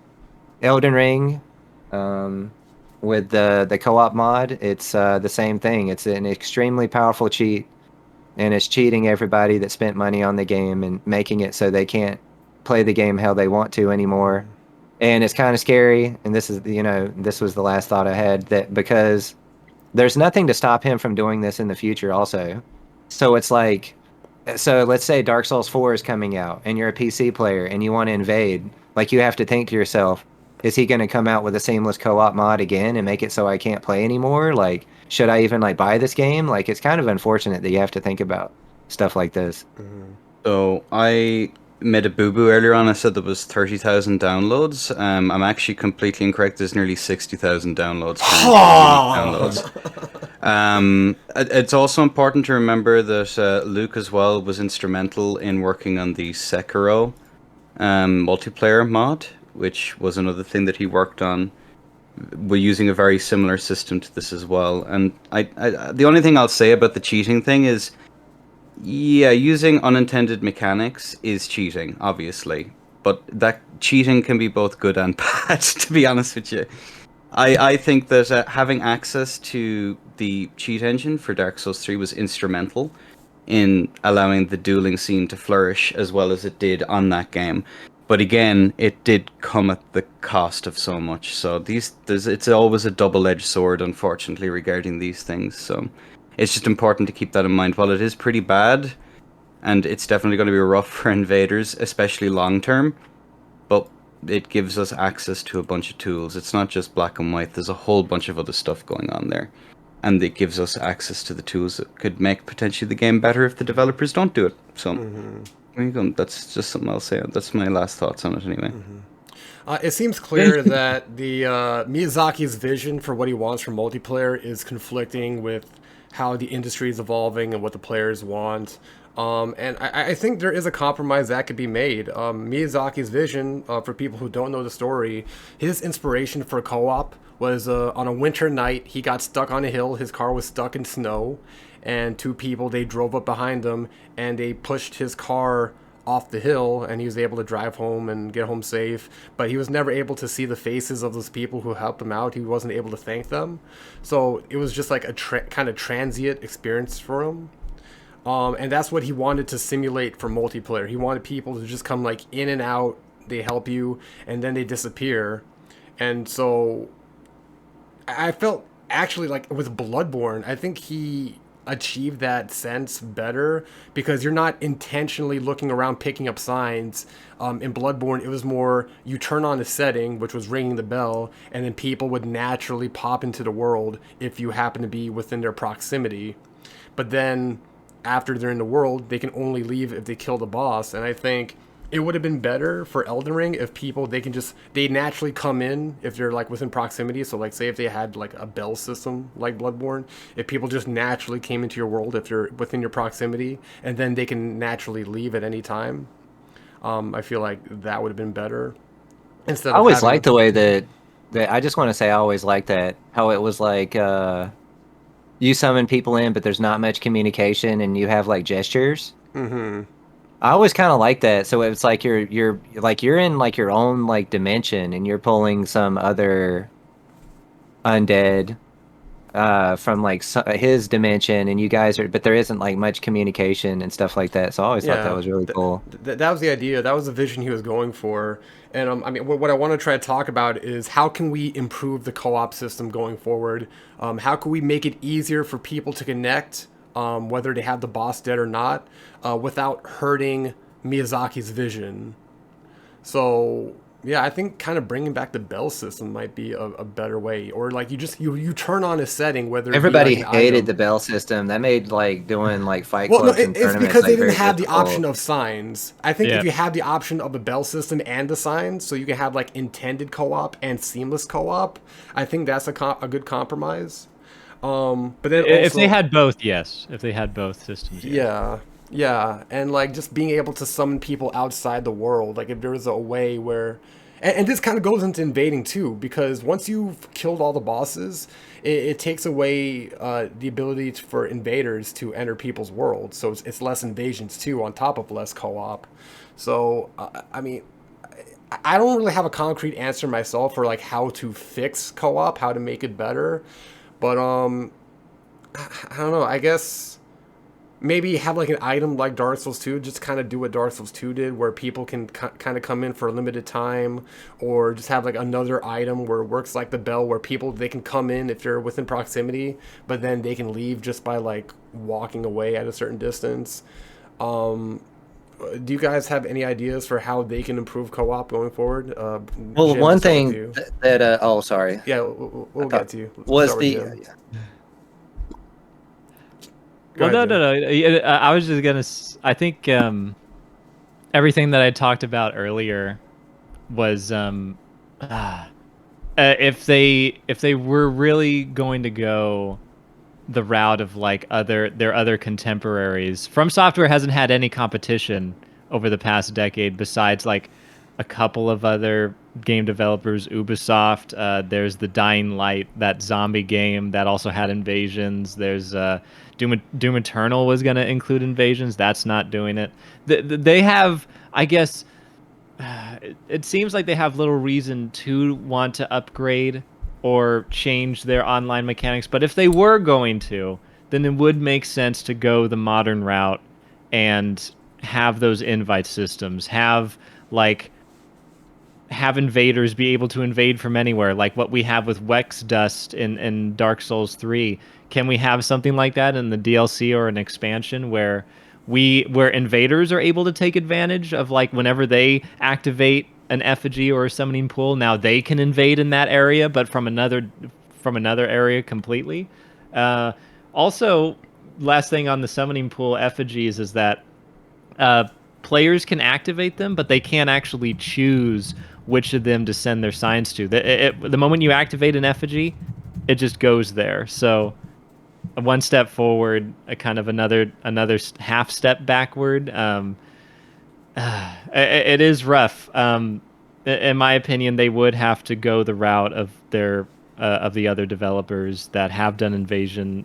Elden Ring, um, with the co-op mod, it's the same thing. It's an extremely powerful cheat, and it's cheating everybody that spent money on the game and making it so they can't play the game how they want to anymore. And it's kind of scary. And this was the last thought I had that because there's nothing to stop him from doing this in the future, also. So it's like, so let's say Dark Souls 4 is coming out and you're a PC player and you want to invade. Like, you have to think to yourself, is he going to come out with a seamless co-op mod again and make it so I can't play anymore? Like, should I even like buy this game? Like, it's kind of unfortunate that you have to think about stuff like this. So I made a boo boo earlier on. I said there was 30,000 downloads. I'm actually completely incorrect. There's nearly 60,000 downloads currently, unique downloads. It's also important to remember that Luke as well was instrumental in working on the Sekiro multiplayer mod, which was another thing that he worked on. We're using a very similar system to this as well. And the only thing I'll say about the cheating thing is, yeah, using unintended mechanics is cheating, obviously. But that cheating can be both good and bad, to be honest with you. I think that having access to the cheat engine for Dark Souls 3 was instrumental in allowing the dueling scene to flourish as well as it did on that game. But again, it did come at the cost of so much. So it's always a double-edged sword, unfortunately, regarding these things. So it's just important to keep that in mind. While it is pretty bad, and it's definitely going to be rough for invaders, especially long term, but it gives us access to a bunch of tools. It's not just black and white. There's a whole bunch of other stuff going on there. And it gives us access to the tools that could make potentially the game better if the developers don't do it. So there you go. That's just something I'll say. That's my last thoughts on it anyway. It seems clear that the Miyazaki's vision for what he wants from multiplayer is conflicting with how the industry is evolving and what the players want. And I think there is a compromise that could be made. Miyazaki's vision, for people who don't know the story, his inspiration for co-op was on a winter night. He got stuck on a hill. His car was stuck in snow, and two people, they drove up behind him and they pushed his car off the hill, and he was able to drive home and get home safe. But he was never able to see the faces of those people who helped him out. He wasn't able to thank them, so it was just like a kind of transient experience for him. And that's what he wanted to simulate for multiplayer. He wanted people to just come like in and out, they help you, and then they disappear. And so I felt actually like with Bloodborne, I think he achieved that sense better because you're not intentionally looking around picking up signs. In Bloodborne, it was more you turn on a setting, which was ringing the bell, and then people would naturally pop into the world if you happen to be within their proximity. But then after they're in the world, they can only leave if they kill the boss. And I think it would have been better for Elden Ring if people they naturally come in if they're like within proximity. So like say if they had like a bell system like Bloodborne, if people just naturally came into your world if they're within your proximity, and then they can naturally leave at any time. I feel like that would have been better instead I of always having. liked the way that I just want to say I always liked that how it was like you summon people in, but there's not much communication, and you have like gestures. Mm-hmm. I always kind of like that. So it's like you're in like your own like dimension, and you're pulling some other undead from like his dimension, and you guys are, but there isn't like much communication and stuff like that. So I always thought that Yeah, was really cool. that was the idea. That was the vision he was going for. And I mean, what I want to try to talk about is how can we improve the co-op system going forward? How can we make it easier for people to connect, whether they have the boss dead or not, without hurting Miyazaki's vision? So yeah, I think kind of bringing back the bell system might be a better way. Or like you turn on a setting, whether it be like Everybody an hated item. the bell system. That made like doing like fight Well, no, clubs and it's tournaments because they like didn't very have the option difficult. of signs. I think Yeah. if you have the option of a bell system and the signs, so you can have like intended co-op and seamless co-op, I think that's a good compromise. But then If they also, had both, yes. If they had both systems, yes. yeah, yeah, and like just being able to summon people outside the world, like if there was a way where, and this kind of goes into invading too, because once you've killed all the bosses, it takes away the ability for invaders to enter people's worlds, so it's less invasions too, on top of less co-op. So I mean, I don't really have a concrete answer myself for like how to fix co-op, how to make it better, but I don't know. I guess maybe have like an item like Dark Souls 2, just kind of do what Dark Souls 2 did, where people can kind of come in for a limited time, or just have like another item where it works like the bell, where people they can come in if they're within proximity, but then they can leave just by like walking away at a certain distance. Um, do you guys have any ideas for how they can improve co-op going forward? Well, Jim, to one start with thing you. that oh sorry, Yeah, we'll I get thought to you. Let's was start with the Jim. Go Well, ahead, no, Jim. no, no. I was just gonna. I think everything that I talked about earlier was if they were really going to go the route of like their other contemporaries. From Software hasn't had any competition over the past decade besides like a couple of other game developers. Ubisoft, there's the Dying Light, that zombie game that also had invasions. There's Doom Eternal was going to include invasions. That's not doing it. They have, I guess, it seems like they have little reason to want to upgrade or change their online mechanics. But if they were going to, then it would make sense to go the modern route and have those invite systems. Like have invaders be able to invade from anywhere, like what we have with Wex Dust in Dark Souls 3. Can we have something like that in the DLC or an expansion where invaders are able to take advantage of like whenever they activate an effigy or a summoning pool, now they can invade in that area, but from another area completely. Uh, Also, last thing on the summoning pool effigies is that uh, players can activate them, but they can't actually choose which of them to send their signs to. The moment you activate an effigy, it just goes there. So one step forward, a kind of another half step backward. It is rough. In my opinion, they would have to go the route of the other developers that have done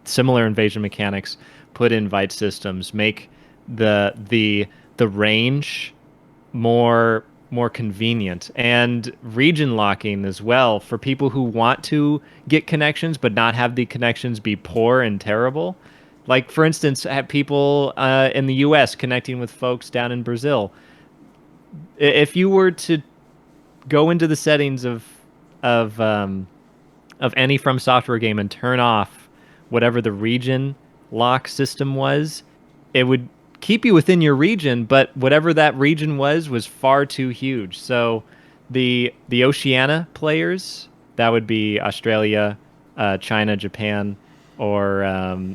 similar invasion mechanics, put invite systems, make the range more convenient, and region locking as well for people who want to get connections but not have the connections be poor and terrible. Like for instance, have people in the U.S. connecting with folks down in Brazil. If you were to go into the settings of of any From Software game and turn off whatever the region lock system was, it would keep you within your region, but whatever that region was far too huge. So the Oceania players, that would be Australia, China, Japan, or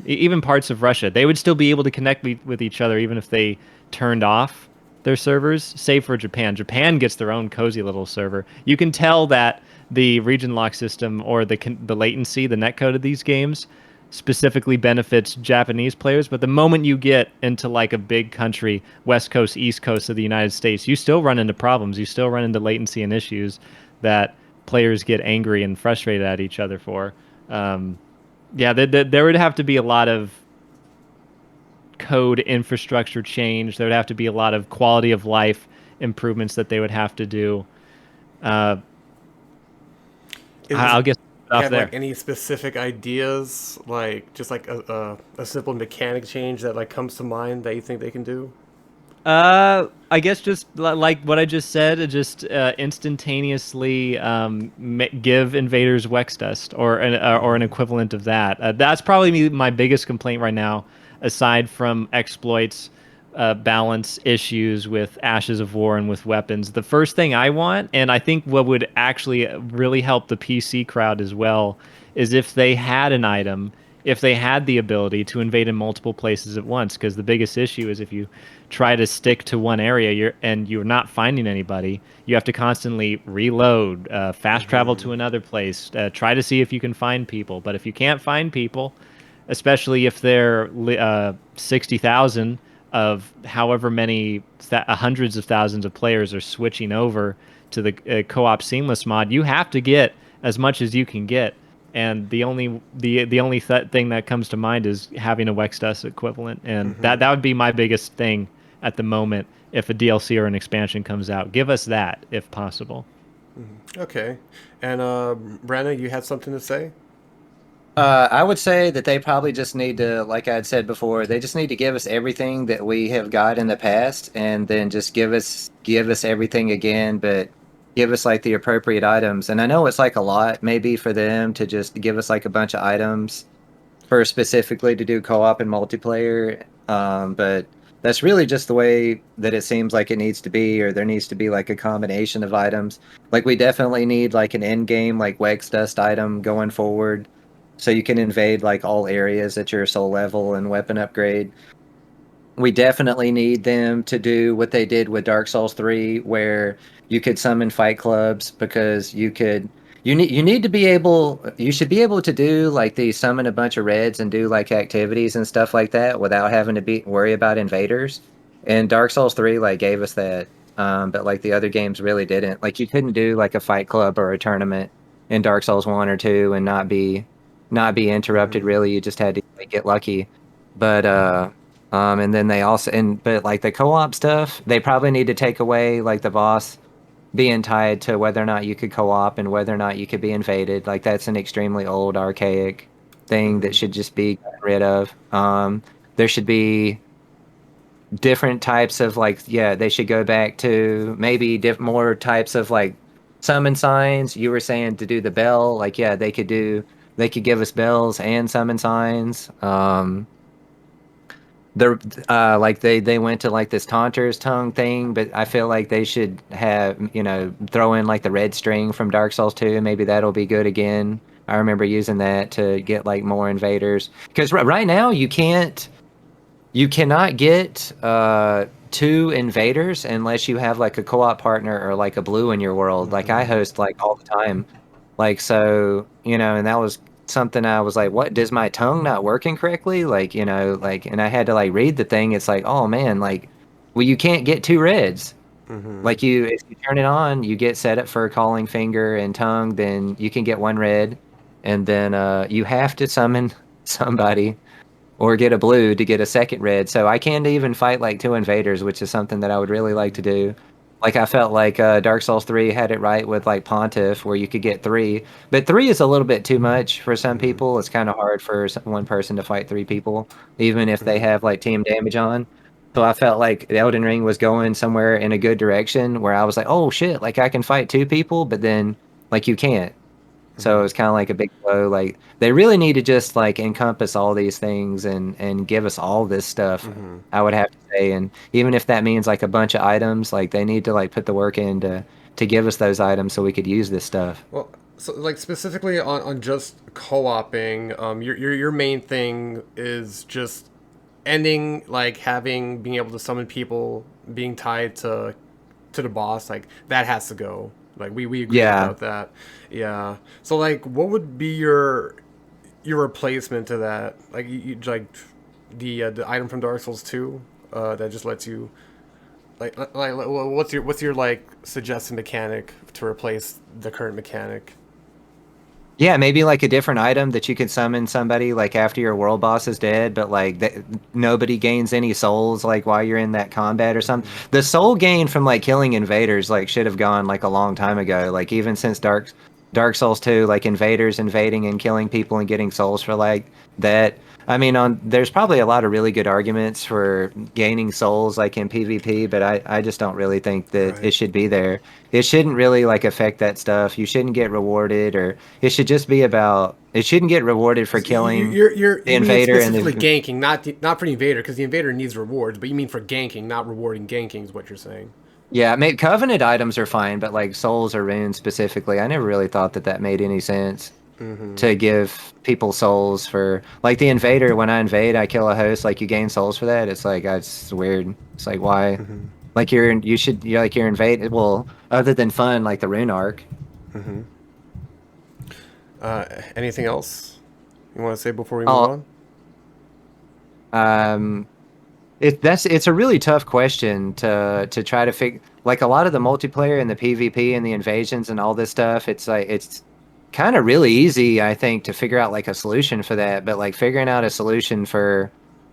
even parts of Russia, they would still be able to connect with each other even if they turned off their servers, save for Japan. Japan gets their own cozy little server. You can tell that the region lock system or the latency, the netcode of these games specifically benefits Japanese players, but the moment you get into like a big country, West Coast, East Coast of the United States, you still run into problems. You still run into latency and issues that players get angry and frustrated at each other for. Yeah, there would have to be a lot of code infrastructure change. There would have to be a lot of quality of life improvements that they would have to do. Uh, I'll get You off have there. like any specific ideas, like just like a simple mechanic change that like comes to mind that you think they can do? I guess just like what I just said, just instantaneously give invaders Wex dust or an equivalent of that. That's probably my biggest complaint right now, aside from exploits, balance issues with Ashes of War and with weapons. The first thing I want, and I think what would actually really help the PC crowd as well, is if they had an item, if they had the ability to invade in multiple places at once. Because the biggest issue is if you try to stick to one area you're not finding anybody, you have to constantly reload, fast travel to another place, try to see if you can find people. But if you can't find people, especially if they're 60,000 of however many hundreds of thousands of players are switching over to the co-op seamless mod, you have to get as much as you can get. And the only thing that comes to mind is having a Wex dust equivalent, and that would be my biggest thing at the moment. If a DLC or an expansion comes out, give us that if possible. Okay. And Brena, you had something to say? I would say that they probably just need to, like I had said before, they just need to give us everything that we have got in the past, and then just give us everything again, but give us like the appropriate items. And I know it's like a lot, maybe for them to just give us like a bunch of items for specifically to do co-op and multiplayer. But that's really just the way that it seems like it needs to be, or there needs to be like a combination of items. Like we definitely need like an end game like Wex Dust item going forward, so you can invade like all areas at your soul level and weapon upgrade. We definitely need them to do what they did with Dark Souls 3, where you could summon fight clubs, because you need to be able you should be able to do like the summon a bunch of reds and do like activities and stuff like that without having to be worry about invaders. And Dark Souls 3 like gave us that. But like the other games really didn't. Like you couldn't do like a fight club or a tournament in Dark Souls 1 or 2 and not be interrupted really. You just had to like, get lucky. But and then they also but like the co-op stuff, they probably need to take away like the boss being tied to whether or not you could co-op and whether or not you could be invaded. Like that's an extremely old, archaic thing that should just be gotten rid of. There should be different types of like, yeah, they should go back to maybe more types of like summon signs. You were saying to do the bell, like yeah, they could give us bells and summon signs. They're like they went to like this taunter's tongue thing, but I feel like they should have, throw in like the red string from Dark Souls 2, and maybe that'll be good again. I remember using that to get like more invaders, because right now you cannot get two invaders unless you have like a co-op partner or like a blue in your world. Like I host like all the time. Like so, and that was something I was like, what, does my tongue not working correctly? Like, like, and I had to like read the thing. It's like, oh man, like, well, you can't get two reds. Like if you turn it on, you get set up for calling finger and tongue, then you can get one red, and then you have to summon somebody or get a blue to get a second red. So I can't even fight like two invaders, which is something that I would really like to do. Like I felt like Dark Souls 3 had it right with like Pontiff, where you could get three, but three is a little bit too much for some people. It's kind of hard for one person to fight three people, even if they have like team damage on. So I felt like Elden Ring was going somewhere in a good direction, where I was like, oh shit, like I can fight two people, but then like you can't. So it was kind of like a big blow. Like they really need to just like encompass all these things and give us all this stuff. I would have to say, and even if that means like a bunch of items, like they need to like put the work in to give us those items so we could use this stuff. Well, so like specifically on just co-oping, your main thing is just ending like having being able to summon people being tied to the boss, like that has to go. Like we agree Yeah. about that. Yeah. So like what would be your replacement to that? Like like the item from Dark Souls 2 that just lets you like what's your like suggested mechanic to replace the current mechanic? Yeah, maybe like a different item that you can summon somebody like after your world boss is dead, but like nobody gains any souls like while you're in that combat or something. The soul gain from like killing invaders like should have gone like a long time ago. Like even since Dark Souls 2, like invaders invading and killing people and getting souls for like that. I mean, on there's probably a lot of really good arguments for gaining souls like in PvP, but I just don't really think that it Right. should be there. It shouldn't really like affect that stuff. You shouldn't get rewarded, or it should just be about it shouldn't get rewarded for So you, killing you're the you mean invader and specifically the ganking, not for the invader, because the invader needs rewards, but you mean for ganking, not rewarding ganking is what you're saying. yeah, maybe covenant items are fine, but like souls or runes specifically, I never really thought that that made any sense to give people souls for like the invader. When I invade, I kill a host, like you gain souls for that. It's like it's weird. It's like why? Like you're like you're invade well, other than fun, like the rune arc. Anything else you want to say before we move Oh, on? um, it's a really tough question to try to figure. Like a lot of the multiplayer and the PvP and the invasions and all this stuff, it's like it's kind of really easy, I think, to figure out like a solution for that. But like figuring out a solution for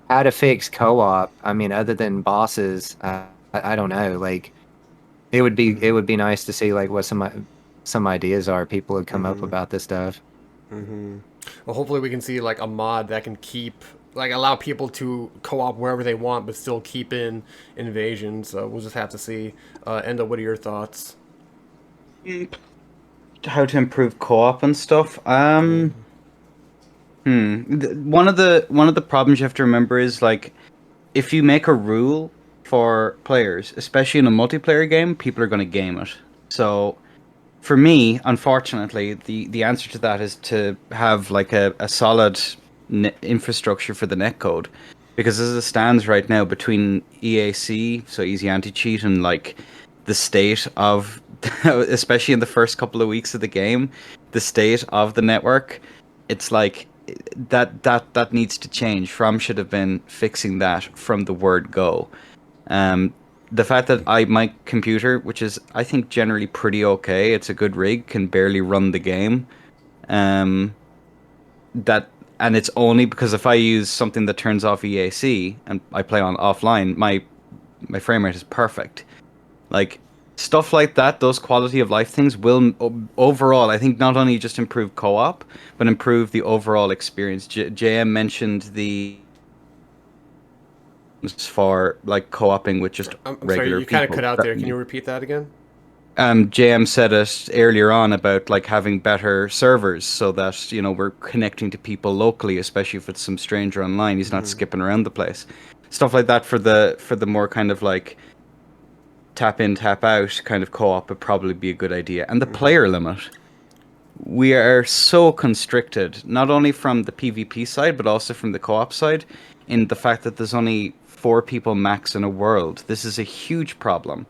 how to fix co-op, I mean, other than bosses, I don't know. Like it would be nice to see like what some ideas are people would come up about this stuff. Well, hopefully we can see like a mod that can keep like allow people to co-op wherever they want, but still keep in invasions. So we'll just have to see. Enda, what are your thoughts? How to improve co-op and stuff. One of the problems you have to remember is like if you make a rule for players, especially in a multiplayer game, people are going to game it. So for me, unfortunately, the answer to that is to have like a solid infrastructure for the netcode. Because as it stands right now, between EAC, so easy anti-cheat, and like the state of, especially in the first couple of weeks of the game, the state of the network, it's like that needs to change. From should have been fixing that from the word go. Um, the fact that my computer, which is I think generally pretty okay, it's a good rig, can barely run the game. Um, that and it's only because if I use something that turns off EAC and I play on offline, my frame rate is perfect. Like stuff like that, those quality of life things will overall, I think, not only just improve co-op, but improve the overall experience. JM mentioned the for like co-oping with just I'm sorry, regular you kind of cut people. out there. Can you repeat that again? JM said it earlier on about like having better servers so that we're connecting to people locally, especially if it's some stranger online. He's not skipping around the place. Stuff like that for the more kind of like tap in tap out kind of co-op would probably be a good idea. And the player limit. We are so constricted, not only from the PvP side but also from the co-op side, in the fact that there's only 4 people max in a world. This is a huge problem.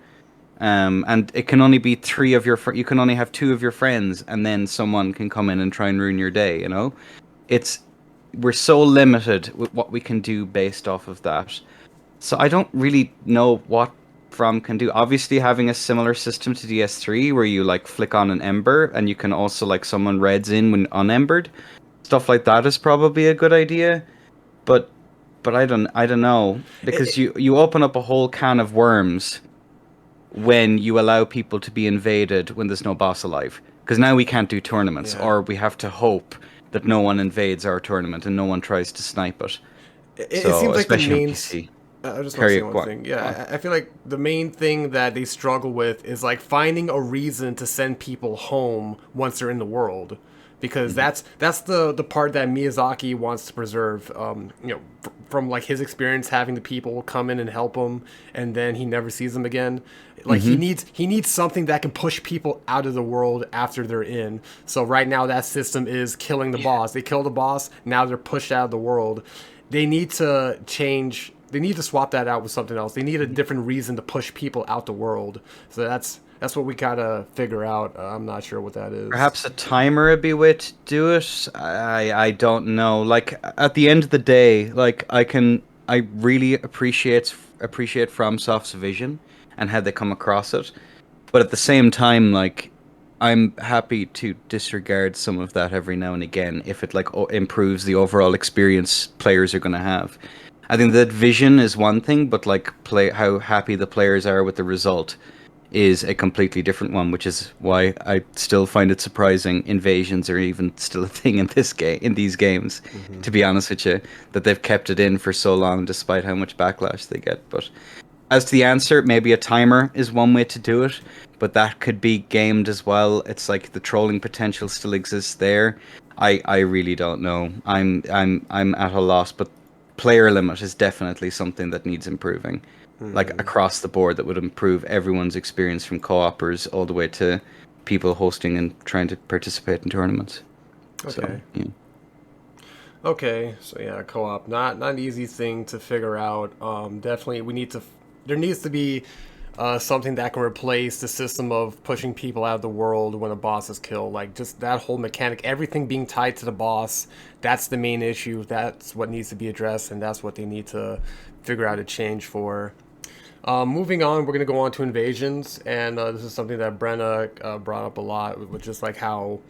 And it can only be 3 of your you can only have 2 of your friends, and then someone can come in and try and ruin your day. It's we're so limited with what we can do based off of that. So I don't really know what From can do. Obviously, having a similar system to DS3 where you like flick on an ember and you can also like someone reds in when unembered, stuff like that is probably a good idea. But I don't know, because you open up a whole can of worms when you allow people to be invaded when there's no boss alive. Because now we can't do tournaments, Yeah. or we have to hope that no one invades our tournament and no one tries to snipe it. It So, seems like the especially on main. PC. I just want to Carry say it, one go on, thing. go on. Yeah, I feel like the main thing that they struggle with is like finding a reason to send people home once they're in the world. because that's the part that Miyazaki wants to preserve. From like his experience having the people come in and help him, and then he never sees them again. Like he needs something that can push people out of the world after they're in. So right now that system is killing the boss. They kill the boss, now they're pushed out of the world. They need to change. They need to swap that out with something else. They need a different reason to push people out the world. So that's what we gotta figure out. I'm not sure what that is. Perhaps a timer would be a way to do it. I don't know. Like at the end of the day, like I really appreciate FromSoft's vision and how they come across it. But at the same time, like I'm happy to disregard some of that every now and again if it like improves the overall experience players are going to have. I think that vision is one thing, but like how happy the players are with the result is a completely different one, which is why I still find it surprising invasions are even still a thing in these games. To be honest with you, that they've kept it in for so long despite how much backlash they get. But as to the answer, maybe a timer is one way to do it, but that could be gamed as well. It's like the trolling potential still exists there. I really don't know. I'm at a loss, but player limit is definitely something that needs improving. Like across the board, that would improve everyone's experience from co-opers all the way to people hosting and trying to participate in tournaments. Okay. So, yeah. Okay, so yeah, co-op, not an easy thing to figure out. Definitely, there needs to be something that can replace the system of pushing people out of the world when a boss is killed. Like just that whole mechanic, everything being tied to the boss. That's the main issue. That's what needs to be addressed, and that's what they need to figure out a change for. Moving on, we're going to go on to invasions, and this is something that Brena brought up a lot, which is like how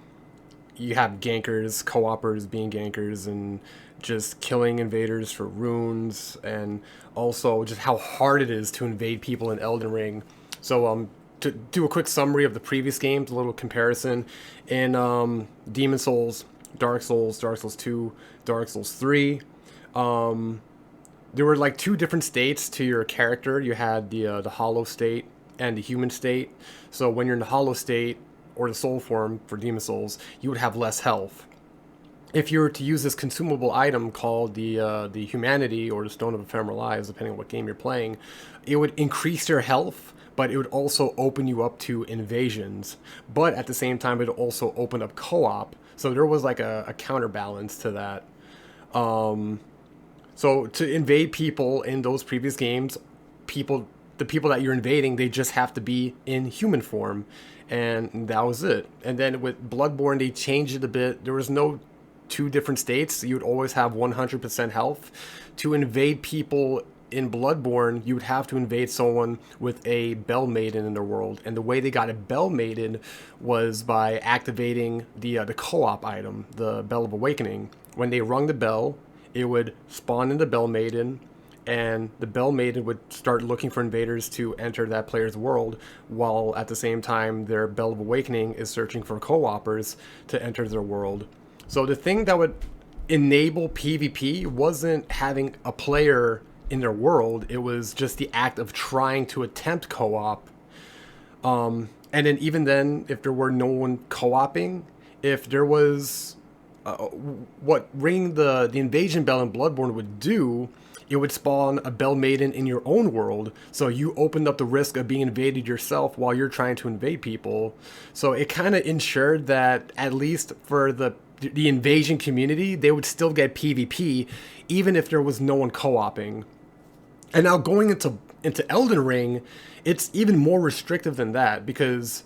you have gankers, co-opers being gankers, and just killing invaders for runes, and also just how hard it is to invade people in Elden Ring. So to do a quick summary of the previous games, a little comparison, in Demon Souls, Dark Souls 2, Dark Souls 3, there were like two different states to your character. You had the hollow state and the human state. So when you're in the hollow state, or the soul form for Demon Souls, you would have less health. If you were to use this consumable item called the humanity or the Stone of Ephemeral Lives, depending on what game you're playing, it would increase your health, but it would also open you up to invasions. But at the same time, it would also open up co-op. So there was like a counterbalance to that. So to invade people in those previous games, the people that you're invading, they just have to be in human form, and that was it. And then with Bloodborne, they changed it a bit. There was no two different states. You would always have 100% health. To invade people in Bloodborne, you would have to invade someone with a Bell Maiden in their world. And the way they got a Bell Maiden was by activating the co-op item, the Bell of Awakening. When they rung the bell, it would spawn in the Bell Maiden, and the Bell Maiden would start looking for invaders to enter that player's world, while at the same time their Bell of Awakening is searching for co-opers to enter their world. So the thing that would enable PvP wasn't having a player in their world, it was just the act of trying to attempt co-op. And then even then, if there were no one co-oping, if there was... what ringing the invasion bell in Bloodborne would do, it would spawn a Bell Maiden in your own world, so you opened up the risk of being invaded yourself while you're trying to invade people. So it kind of ensured that at least for the invasion community, they would still get PvP even if there was no one co-oping. And now going into Elden Ring, it's even more restrictive than that, because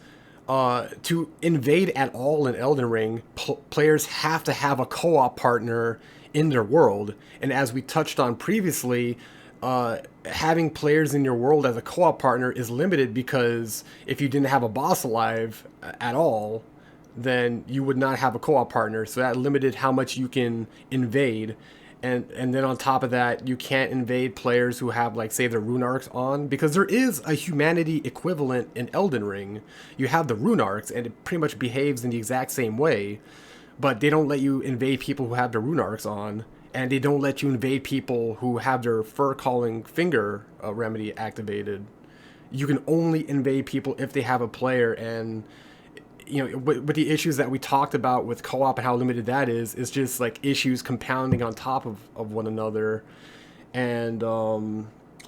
to invade at all in Elden Ring, players have to have a co-op partner in their world. And as we touched on previously, having players in your world as a co-op partner is limited, because if you didn't have a boss alive at all, then you would not have a co-op partner. So that limited how much you can invade. And then on top of that, you can't invade players who have, like, say, their rune arcs on, because there is a humanity equivalent in Elden Ring. You have the rune arcs, and it pretty much behaves in the exact same way, but they don't let you invade people who have their rune arcs on, and they don't let you invade people who have their fur-calling finger remedy activated. You can only invade people if they have a player, and with the issues that we talked about with co-op and how limited that is just like issues compounding on top of one another. And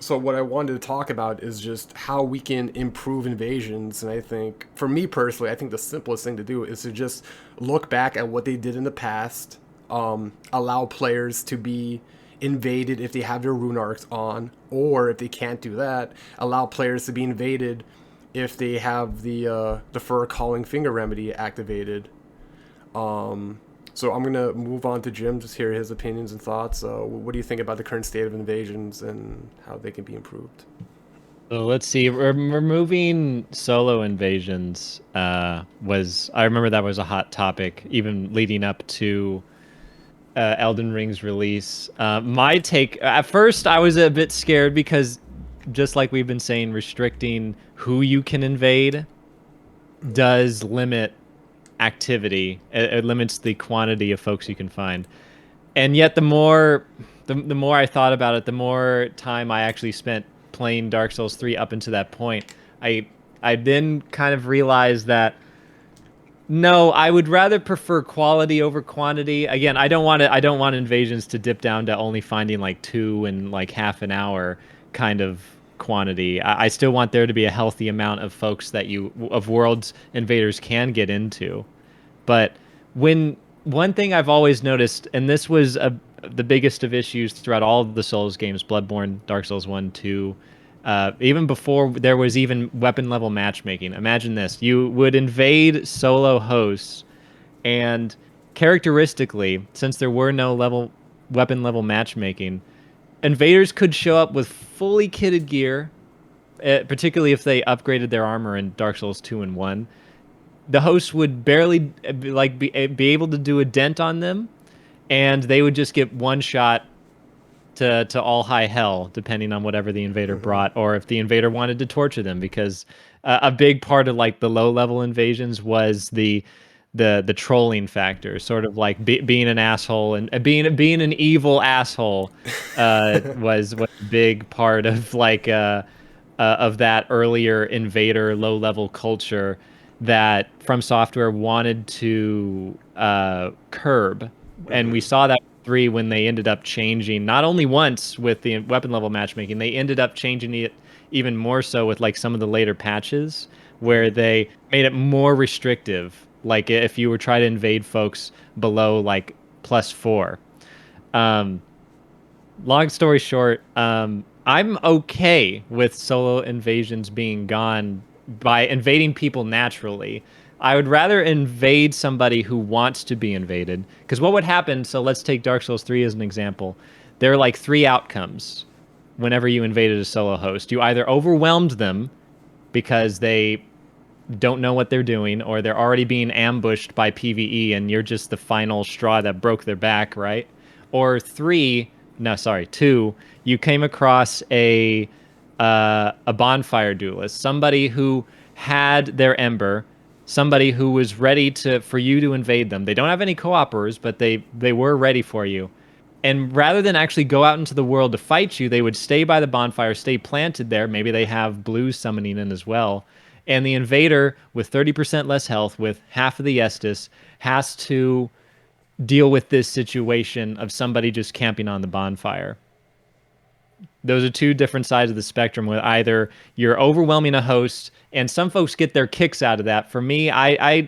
so what I wanted to talk about is just how we can improve invasions. And I think, for me personally, I think the simplest thing to do is to just look back at what they did in the past, allow players to be invaded if they have their rune arcs on, or if they can't do that, allow players to be invaded if they have the fur calling finger remedy activated. So I'm gonna move on to Jim, just hear his opinions and thoughts. What do you think about the current state of invasions and how they can be improved? So let's see. Removing solo invasions was, I remember that was a hot topic even leading up to Elden Ring's release. My take, at first I was a bit scared because, just like we've been saying, restricting who you can invade does limit activity. It limits the quantity of folks you can find. And yet the more I thought about it, the more time I actually spent playing Dark Souls 3 up until that point, I then kind of realized that no, I would rather prefer quality over quantity. Again, I don't want invasions to dip down to only finding like 2 in like half an hour kind of quantity. I still want there to be a healthy amount of folks that of worlds invaders can get into. But when one thing I've always noticed, and this was the biggest of issues throughout all of the Souls games, Bloodborne, Dark Souls 1, 2, even before there was even weapon level matchmaking. Imagine this. You would invade solo hosts, and characteristically, since there were no weapon level matchmaking, invaders could show up with fully kitted gear, particularly if they upgraded their armor in Dark Souls 2 and 1. The host would barely be able to do a dent on them, and they would just get one shot to all high hell, depending on whatever the invader brought, or if the invader wanted to torture them, because a big part of like the low level invasions was the trolling factor, sort of like being an asshole and being an evil asshole was a big part of like of that earlier invader low level culture that FromSoftware wanted to curb. And we saw that 3 when they ended up changing, not only once with the weapon level matchmaking, they ended up changing it even more so with like some of the later patches where they made it more restrictive. Like if you were trying to invade folks below like +4. Long story short, I'm okay with solo invasions being gone by invading people naturally. I would rather invade somebody who wants to be invaded. Because what would happen, so let's take Dark Souls 3 as an example. There are like 3 outcomes whenever you invaded a solo host. You either overwhelmed them because they don't know what they're doing, or they're already being ambushed by PvE and you're just the final straw that broke their back, right? Or 2, you came across a bonfire duelist, somebody who had their ember, somebody who was ready for you to invade them. They don't have any co-opers, but they were ready for you. And rather than actually go out into the world to fight you, they would stay by the bonfire, stay planted there. Maybe they have blues summoning in as well. And the invader, with 30% less health, with half of the Estus, has to deal with this situation of somebody just camping on the bonfire. Those are 2 different sides of the spectrum, where either you're overwhelming a host, and some folks get their kicks out of that. For me, I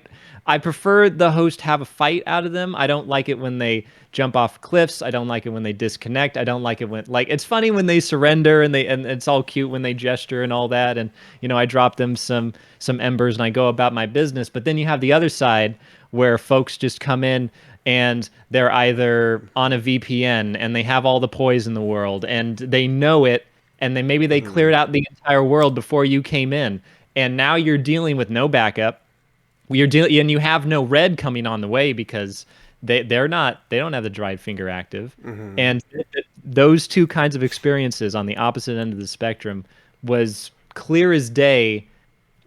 prefer the host have a fight out of them. I don't like it when they jump off cliffs. I don't like it when they disconnect. I don't like it when, like, it's funny when they surrender and it's all cute when they gesture and all that. And, I drop them some embers and I go about my business. But then you have the other side where folks just come in and they're either on a VPN and they have all the poise in the world and they know it, and maybe they cleared out the entire world before you came in. And now you're dealing with no backup. And you have no red coming on the way because they don't have the dried finger active. And those 2 kinds of experiences on the opposite end of the spectrum was clear as day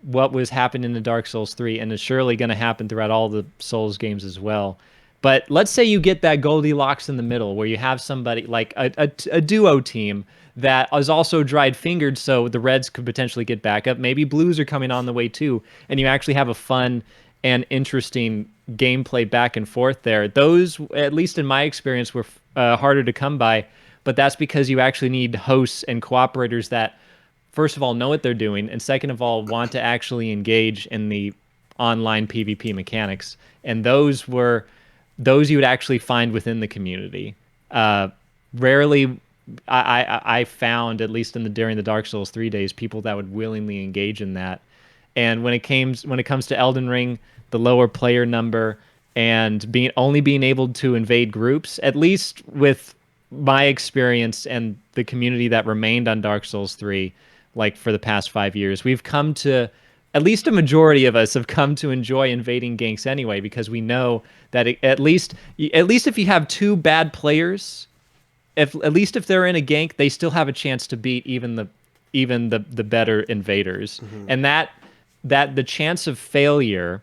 what was happening in Dark Souls 3, and is surely going to happen throughout all the Souls games as well. But let's say you get that Goldilocks in the middle where you have somebody like a duo team that is also dried fingered, so the reds could potentially get back up. Maybe blues are coming on the way too, and you actually have a fun and interesting gameplay back and forth there. Those, at least in my experience, were harder to come by, but that's because you actually need hosts and cooperators that, first of all, know what they're doing, and second of all, want to actually engage in the online PvP mechanics. And those you would actually find within the community. Rarely, I found, at least during the Dark Souls 3 days, people that would willingly engage in that. And when it comes to Elden Ring, the lower player number and only being able to invade groups, at least with my experience and the community that remained on Dark Souls 3, like for the past 5 years, we've come to, at least a majority of us have come to enjoy invading ganks anyway, because we know that at least if you have two bad players, at least if they're in a gank, they still have a chance to beat even the better invaders. And that the chance of failure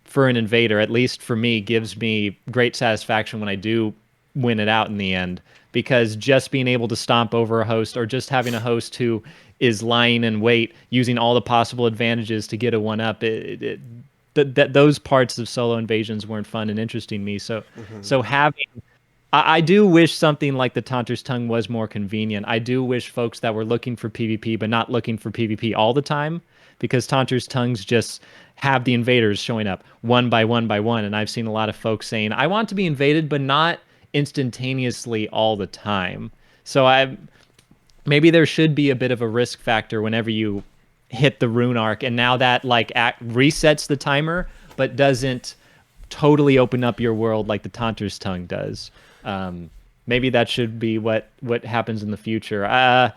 for an invader, at least for me, gives me great satisfaction when I do win it out in the end, because just being able to stomp over a host, or just having a host who is lying in wait, using all the possible advantages to get a one up, those parts of solo invasions weren't fun and interesting to me. So having, I do wish something like the Taunter's Tongue was more convenient. I do wish folks that were looking for PvP but not looking for PvP all the time, because Taunter's Tongues just have the invaders showing up one by one by one. And I've seen a lot of folks saying, I want to be invaded, but not instantaneously all the time. So maybe there should be a bit of a risk factor whenever you hit the rune arc, and now that resets the timer, but doesn't totally open up your world like the Taunter's Tongue does. Maybe that should be what happens in the future.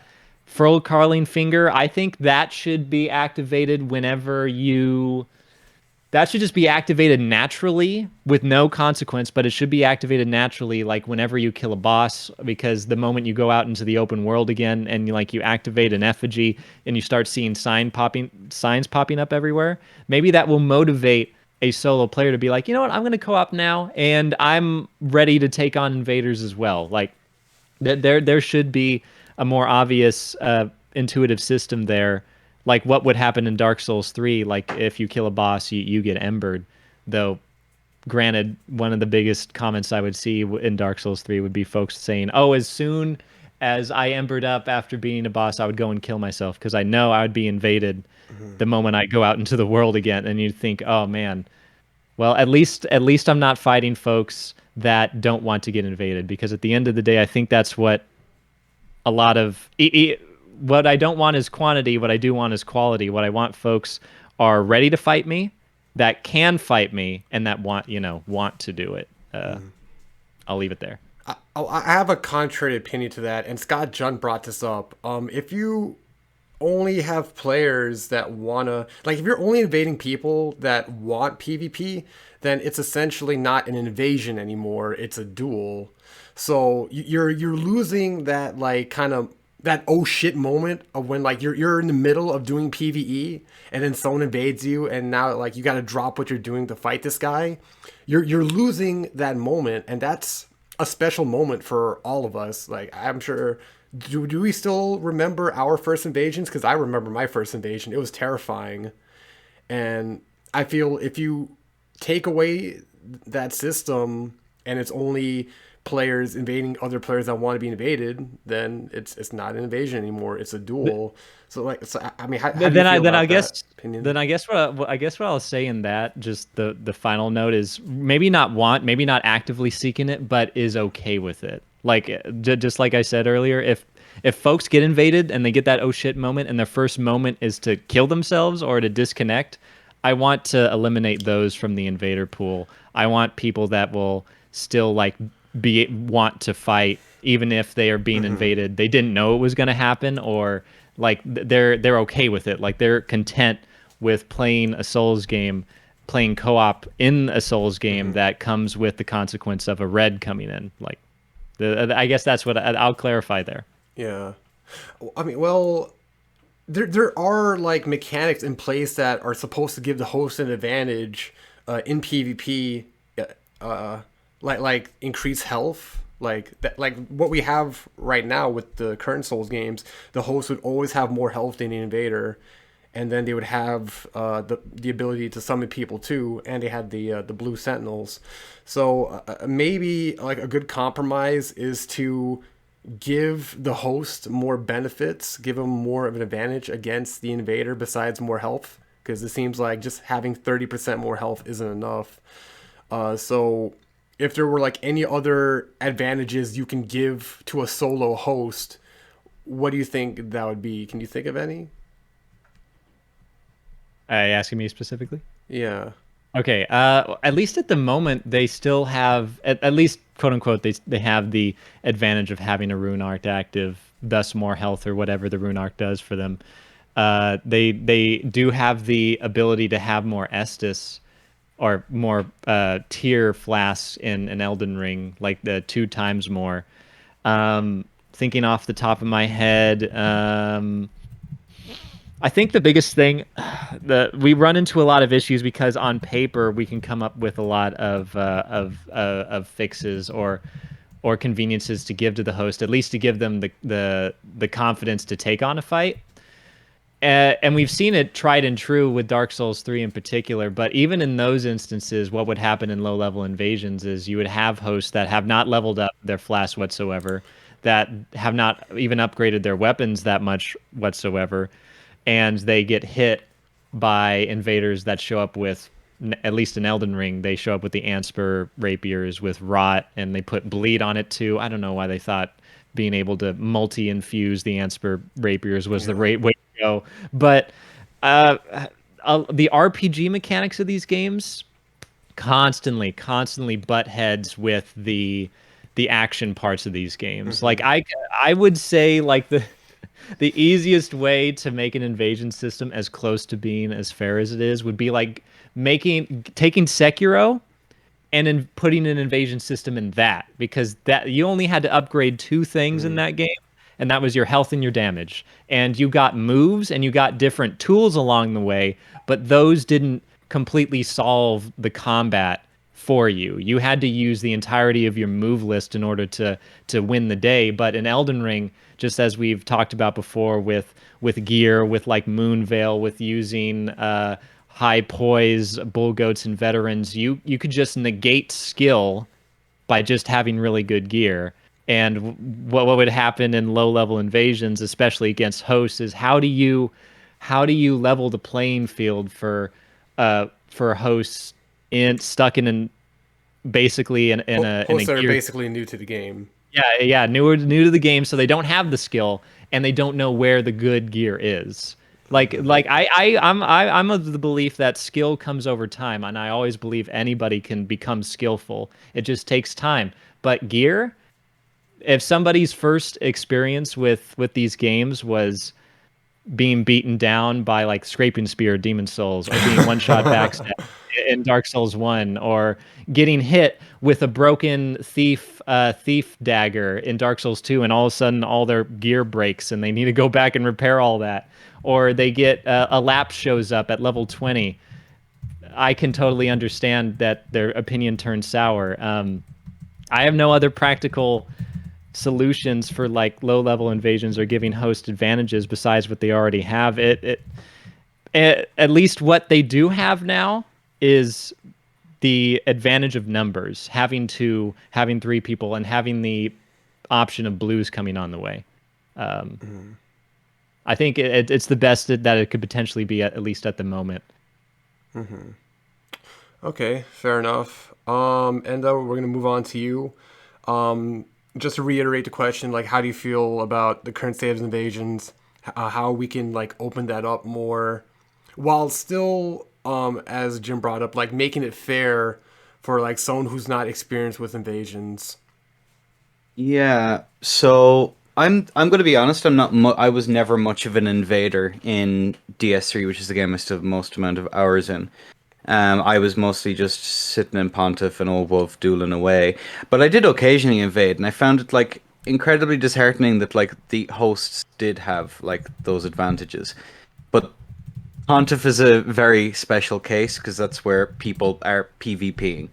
Furl Carling Finger, I think that should be activated whenever that should just be activated naturally with no consequence, but it should be activated naturally, like whenever you kill a boss, because the moment you go out into the open world again and you activate an effigy and you start seeing signs popping up everywhere, maybe that will motivate a solo player to be like, you know what, I'm going to co-op now, and I'm ready to take on invaders as well. Like, there should be a more obvious, intuitive system there. Like what would happen in Dark Souls 3, like if you kill a boss, you get embered. Though, granted, one of the biggest comments I would see in Dark Souls 3 would be folks saying, oh, as soon as I embered up after beating a boss, I would go and kill myself, because I know I would be invaded the moment I go out into the world again. And you'd think, oh man, well, at least I'm not fighting folks that don't want to get invaded, because at the end of the day, I think that's what a lot of... what I don't want is quantity. What I do want is quality. What I want folks are ready to fight me, that can fight me, and that want to do it. I'll leave it there. I have a contrary opinion to that, and Scott Junt brought this up. If you only have players that wanna, like, if you're only invading people that want PvP, then it's essentially not an invasion anymore. It's a duel. So you're losing that, like, kind of that oh shit moment of when, like, you're in the middle of doing PvE and then someone invades you, and now, like, you got to drop what you're doing to fight this guy. You're losing that moment, and that's a special moment for all of us. Like, I'm sure, do we still remember our first invasions? Because I remember my first invasion. It was terrifying, and I feel if you take away that system and it's only players invading other players that want to be invaded, then it's not an invasion anymore. It's a duel. So I mean, how do you feel about that opinion? Then I guess what I'll say in that, just the final note, is maybe not actively seeking it, but is okay with it. Like, just like I said earlier, if folks get invaded and they get that oh shit moment, and their first moment is to kill themselves or to disconnect, I want to eliminate those from the invader pool. I want people that will still, like, want to fight even if they are being invaded. They didn't know it was going to happen, or like they're okay with it. Like, they're content with playing a Souls game, playing co-op in a Souls game that comes with the consequence of a red coming in. Like, I guess that's what I'll clarify there. Yeah, I mean, well, there are, like, mechanics in place that are supposed to give the host an advantage in PvP. Like increase health, like that, like what we have right now with the current Souls games. The host would always have more health than the invader, and then they would have the ability to summon people too, and they had the blue sentinels. So maybe like a good compromise is to give the host more benefits, give them more of an advantage against the invader besides more health, because it seems like just having 30% more health isn't enough. So if there were like any other advantages you can give to a solo host, what do you think that would be? Can you think of any? Are you asking me specifically? Yeah. Okay. At least at the moment, they still have, at least quote unquote, they have the advantage of having a rune arc active, thus more health or whatever the rune arc does for them. They do have the ability to have more Estus or more tier flasks in an Elden Ring, like the 2 times more. Thinking off the top of my head, I think the biggest thing, we run into a lot of issues because on paper we can come up with a lot of fixes or conveniences to give to the host, at least to give them the confidence to take on a fight. And we've seen it tried and true with Dark Souls 3 in particular, but even in those instances, what would happen in low-level invasions is you would have hosts that have not leveled up their flasks whatsoever, that have not even upgraded their weapons that much whatsoever, and they get hit by invaders that show up with, at least in Elden Ring, they show up with the Anspur rapiers with rot, and they put bleed on it too. I don't know why they thought being able to multi-infuse the Anspur rapiers was the right way to go. But uh, the RPG mechanics of these games constantly butt heads with the action parts of these games. Like I would say like the easiest way to make an invasion system as close to being as fair as it is would be like taking Sekiro and then putting an invasion system in that, because that you only had to upgrade 2 things in that game, and that was your health and your damage. And you got moves and you got different tools along the way, but those didn't completely solve the combat for you. You had to use the entirety of your move list in order to win the day. But in Elden Ring, just as we've talked about before with gear, with like Moonveil, with using high poise, bull goats, and veterans, you could just negate skill by just having really good gear. And what would happen in low level invasions, especially against hosts, is how do you level the playing field for hosts stuck in an basically in a Hosts that are gear. basically new to the game. Yeah, new to the game, so they don't have the skill and they don't know where the good gear is. I'm of the belief that skill comes over time, and I always believe anybody can become skillful. It just takes time. But gear, if somebody's first experience with these games was being beaten down by like Scraping Spear, Demon Souls, or being one shot backstab in Dark Souls 1, or getting hit with a broken thief dagger in Dark Souls 2, and all of a sudden all their gear breaks and they need to go back and repair all that, or they get a lapse shows up at level 20. I can totally understand that their opinion turns sour. I have no other practical solutions for like low level invasions or giving host advantages besides what they already have. At least what they do have now is the advantage of numbers, having 3 people and having the option of blues coming on the way. I think it's the best that it could potentially be, at least at the moment. Okay, fair enough. Enda, we're gonna move on to you. Just to reiterate the question, like, how do you feel about the current state of invasions? How we can like open that up more, while still, as Jim brought up, like making it fair for like someone who's not experienced with invasions. Yeah, so I'm going to be honest. I was never much of an invader in DS3, which is the game I still have most amount of hours in. I was mostly just sitting in Pontiff and Old Wolf dueling away, but I did occasionally invade, and I found it like incredibly disheartening that like the hosts did have like those advantages. But Pontiff is a very special case because that's where people are PvPing,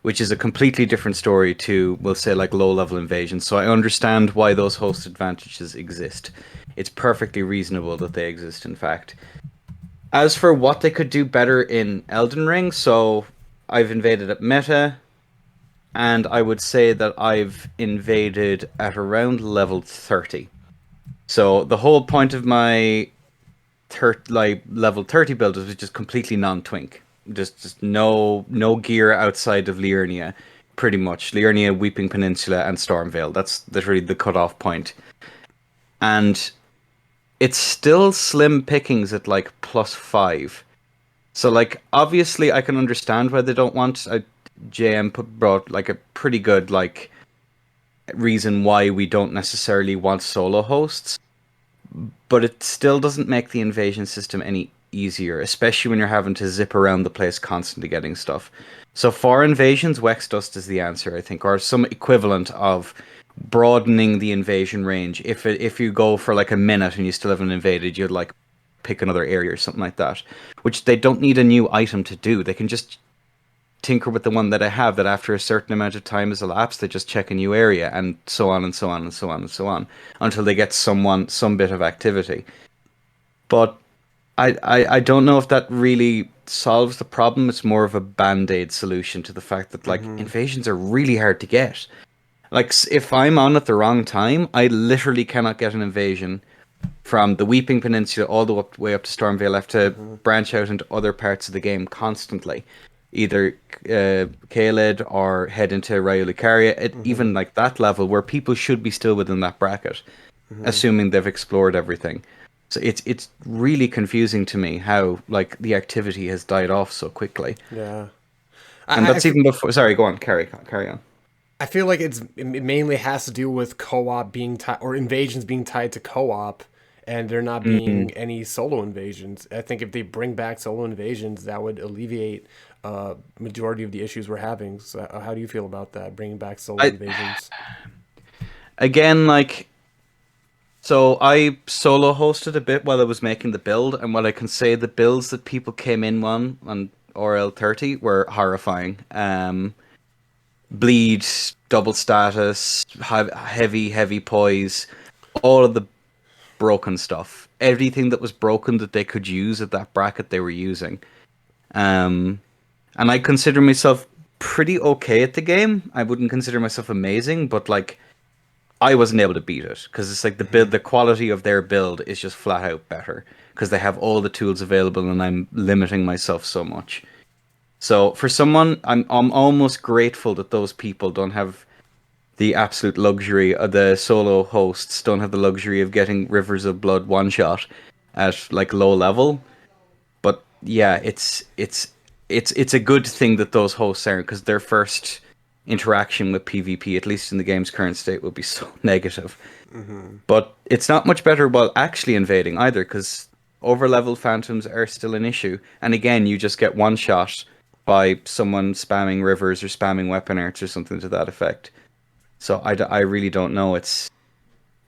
which is a completely different story to, we'll say, like low-level invasions. So I understand why those host advantages exist. It's perfectly reasonable that they exist, in fact. As for what they could do better in Elden Ring, so I've invaded at meta, and I would say that I've invaded at around level 30. So the whole point of my level 30 build was just completely non-twink. Just no gear outside of Liurnia, pretty much. Liurnia, Weeping Peninsula, and Stormvale. That's literally the cutoff point. And it's still slim pickings at like +5. So like obviously I can understand why they don't want a brought like a pretty good like reason why we don't necessarily want solo hosts, but it still doesn't make the invasion system any easier, especially when you're having to zip around the place constantly getting stuff. So for invasions, Wex Dust is the answer, I think, or some equivalent of broadening the invasion range. If you go for like a minute and you still haven't invaded, you'd like pick another area or something like that, which they don't need a new item to do. They can just tinker with the one that I have, that after a certain amount of time has elapsed, they just check a new area, and so on and so on and so on and so on, until they get some bit of activity. But I don't know if that really solves the problem. It's more of a band-aid solution to the fact that like invasions are really hard to get. Like if I'm on at the wrong time, I literally cannot get an invasion from the Weeping Peninsula all the way up to Stormvale. I have to branch out into other parts of the game constantly, either Caelid or head into Raya Lucaria at even like that level where people should be still within that bracket, assuming they've explored everything. So it's really confusing to me how like the activity has died off so quickly. Yeah. And that's even before. Sorry, go on, carry on. I feel like it mainly has to do with co-op being tied, or invasions being tied to co-op, and there not being any solo invasions. I think if they bring back solo invasions, that would alleviate majority of the issues we're having. So how do you feel about that, bringing back solo invasions? Again, like, so I solo hosted a bit while I was making the build, and what I can say, the builds that people came in on RL30 were horrifying. Bleed, double status, heavy poise, all of the broken stuff. Everything that was broken that they could use at that bracket, they were using. And I consider myself pretty okay at the game. I wouldn't consider myself amazing, but like I wasn't able to beat it because it's like the quality of their build is just flat out better because they have all the tools available, and I'm limiting myself so much. So for someone, I'm almost grateful that those people don't have the absolute luxury of the solo hosts don't have the luxury of getting Rivers of Blood one shot at like low level. But yeah, it's a good thing that those hosts aren't, because their first interaction with PvP, at least in the game's current state, would be so negative. But it's not much better while actually invading either, because overleveled phantoms are still an issue. And again, you just get one shot by someone spamming rivers or spamming weapon arts or something to that effect. So I really don't know. It's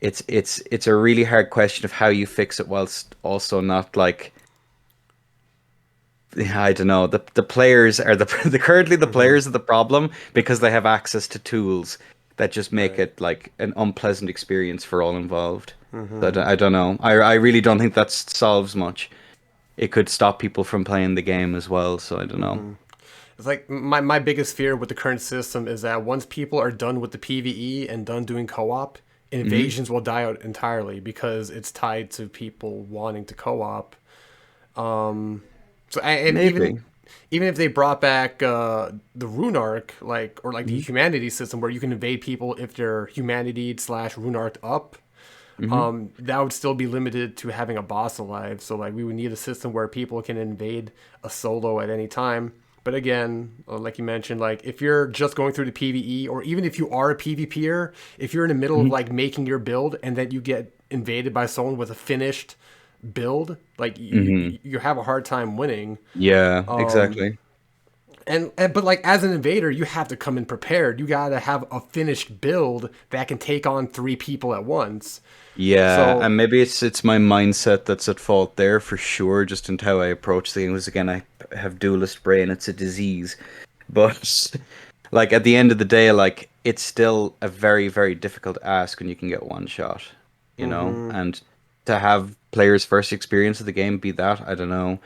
a really hard question of how you fix it whilst also not like, I don't know. The players are currently the players are the problem because they have access to tools that just make it like an unpleasant experience for all involved. So I don't know. I really don't think that solves much. It could stop people from playing the game as well. So I don't know. It's like my biggest fear with the current system is that once people are done with the PvE and done doing co-op, invasions will die out entirely because it's tied to people wanting to co-op. So and Maybe. even if they brought back the rune arc, like, or like the humanity system where you can invade people if they're humanity / rune arc up, that would still be limited to having a boss alive. So like we would need a system where people can invade a solo at any time. But again, like you mentioned, like if you're just going through the PvE, or even if you are a PvPer, if you're in the middle of like making your build and then you get invaded by someone with a finished build, like you have a hard time winning. Yeah, exactly. And but like as an invader, you have to come in prepared. You gotta have a finished build that can take on 3 people at once. Yeah, So and maybe it's my mindset that's at fault there for sure, just in how I approach things. Again, I have duelist brain, it's a disease. But like at the end of the day, like it's still a very, very difficult ask when you can get one shot, you know? And to have player's first experience of the game be that? I don't know.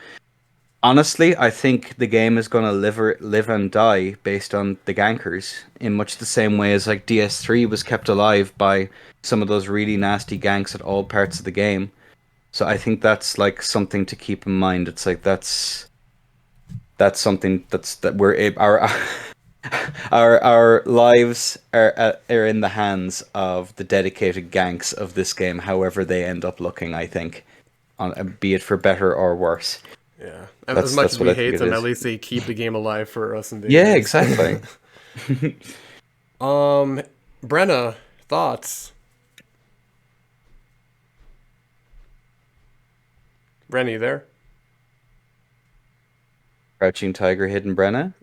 Honestly, I think the game is going to live and die based on the gankers, in much the same way as like DS3 was kept alive by some of those really nasty ganks at all parts of the game. So I think that's like something to keep in mind. It's like that's something that our our lives are in the hands of the dedicated ganks of this game, however they end up looking. I think, be it for better or worse. Yeah, as much as we hate them, at least they keep the game alive for us invaders. Yeah, exactly. Brena, thoughts? Brena, you there? Crouching Tiger, Hidden Brena.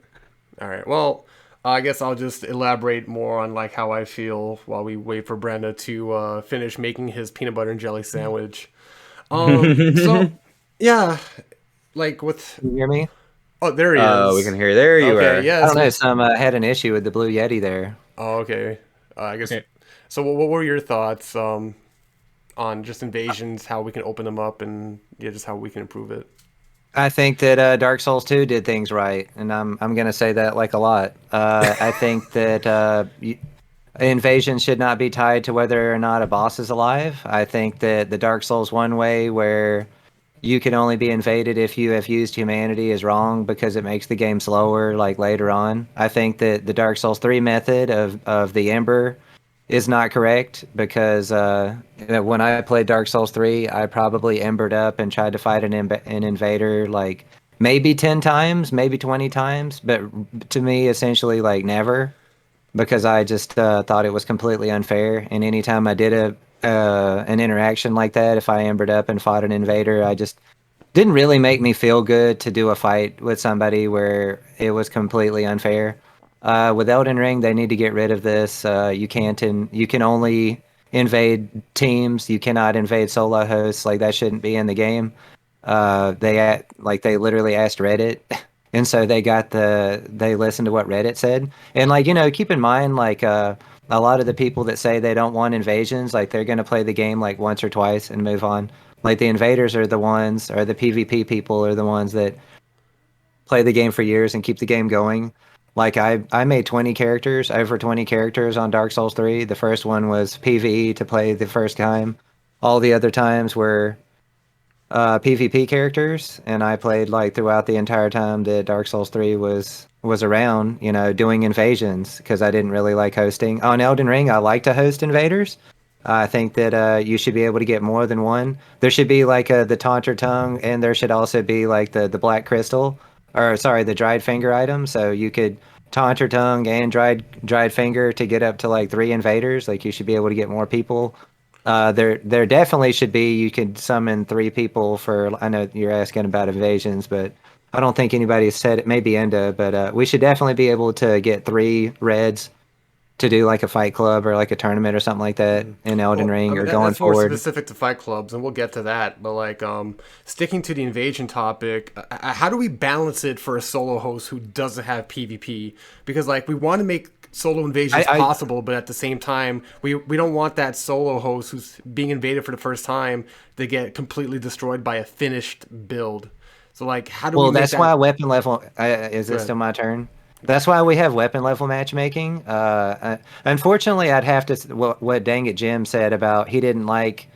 All right. Well, I guess I'll just elaborate more on like how I feel while we wait for Brenda to finish making his peanut butter and jelly sandwich. So yeah, like with Can you hear me? oh, there he is. We can hear. There you Okay, are. yes. I don't know. Some had an issue with the Blue Yeti there. Oh, okay. I guess. Okay. So, what were your thoughts on just invasions, how we can open them up, and yeah, just how we can improve it? I think that Dark Souls 2 did things right, and I'm gonna say that like a lot. I think that invasion should not be tied to whether or not a boss is alive. I think that the Dark Souls 1 way, where you can only be invaded if you have used humanity, is wrong because it makes the game slower like later on. I think that the Dark Souls 3 method of the Ember is not correct because when I played Dark Souls 3, I probably embered up and tried to fight an invader like maybe 10 times, maybe 20 times, but to me, essentially, like never, because I just thought it was completely unfair. And anytime I did an interaction like that, if I embered up and fought an invader, I just didn't really make me feel good to do a fight with somebody where it was completely unfair. With Elden Ring, they need to get rid of this. You can only invade teams. You cannot invade solo hosts. Like that shouldn't be in the game. They literally asked Reddit, and so they listened to what Reddit said. And like keep in mind a lot of the people that say they don't want invasions, like they're gonna play the game like once or twice and move on. Like the invaders are the ones, or the PvP people are the ones that play the game for years and keep the game going. Like I made 20 characters, over 20 characters on Dark Souls 3. The first one was PvE to play the first time. All the other times were PvP characters, and I played like throughout the entire time that Dark Souls 3 was around, doing invasions because I didn't really like hosting. On Elden Ring, I like to host invaders. I think that you should be able to get more than one. There should be like the Taunter Tongue, and there should also be like the Black Crystal, or sorry, the Dried Finger item. So you could Taunter Tongue and dried Finger to get up to like 3 invaders. Like you should be able to get more people. There definitely should be. You could summon 3 people for. I know you're asking about invasions, but I don't think anybody said it. Maybe Enda, but we should definitely be able to get 3 reds to do like a fight club or like a tournament or something like that in Elden Ring, or going that's more forward. specific to fight clubs, and we'll get to that. But like, sticking to the invasion topic, how do we balance it for a solo host who doesn't have PvP? Because like, we want to make solo invasions possible, but at the same time, we don't want that solo host who's being invaded for the first time to get completely destroyed by a finished build. So like, how do we? Well, that's why weapon level. Is it still my turn? That's why we have weapon level matchmaking. Unfortunately, I'd have to what Dangitjm said about he didn't like,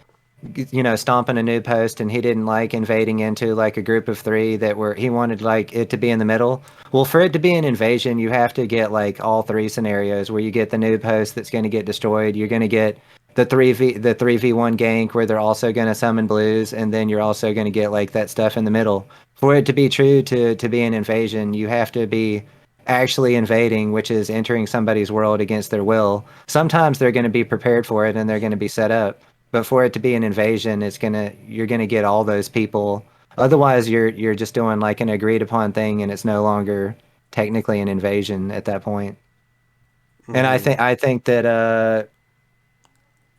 stomping a new post, and he didn't like invading into like a group of 3 that were. He wanted like it to be in the middle. Well, for it to be an invasion, you have to get like all 3 scenarios where you get the new post that's going to get destroyed. You're going to get the 3v1 gank where they're also going to summon blues, and then you're also going to get like that stuff in the middle. For it to be true to be an invasion, you have to be actually invading, which is entering somebody's world against their will. Sometimes they're going to be prepared for it and they're going to be set up, but for it to be an invasion, you're going to get all those people. Otherwise, you're just doing like an agreed upon thing, and it's no longer technically an invasion at that point. Mm-hmm. And I think that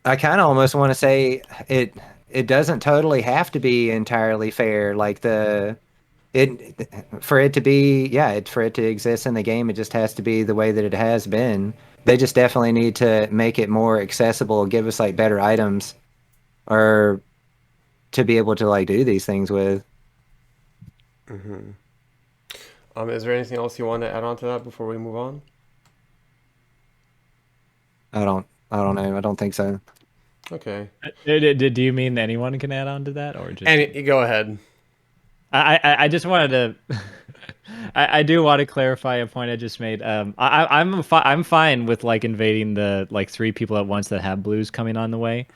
I kind of almost want to say it doesn't totally have to be entirely fair. Like for it to exist in the game, it just has to be the way that it has been. They just definitely need to make it more accessible, give us like better items, or to be able to like do these things with. Is there anything else you want to add on to that before we move on? I don't know. I don't think so. Okay. Do you mean anyone can add on to that, or just? And go ahead. I just wanted to. I do want to clarify a point I just made. I'm fine with like invading the like 3 people at once that have blues coming on the way.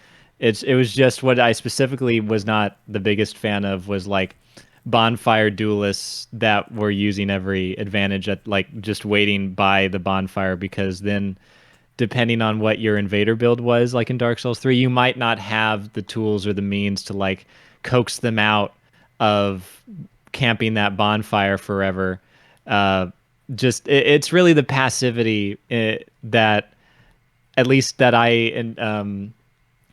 It was just what I specifically was not the biggest fan of was like bonfire duelists that were using every advantage at like just waiting by the bonfire, because then depending on what your invader build was like in Dark Souls 3, you might not have the tools or the means to like coax them out of camping that bonfire forever. It's really the passivity that at least that I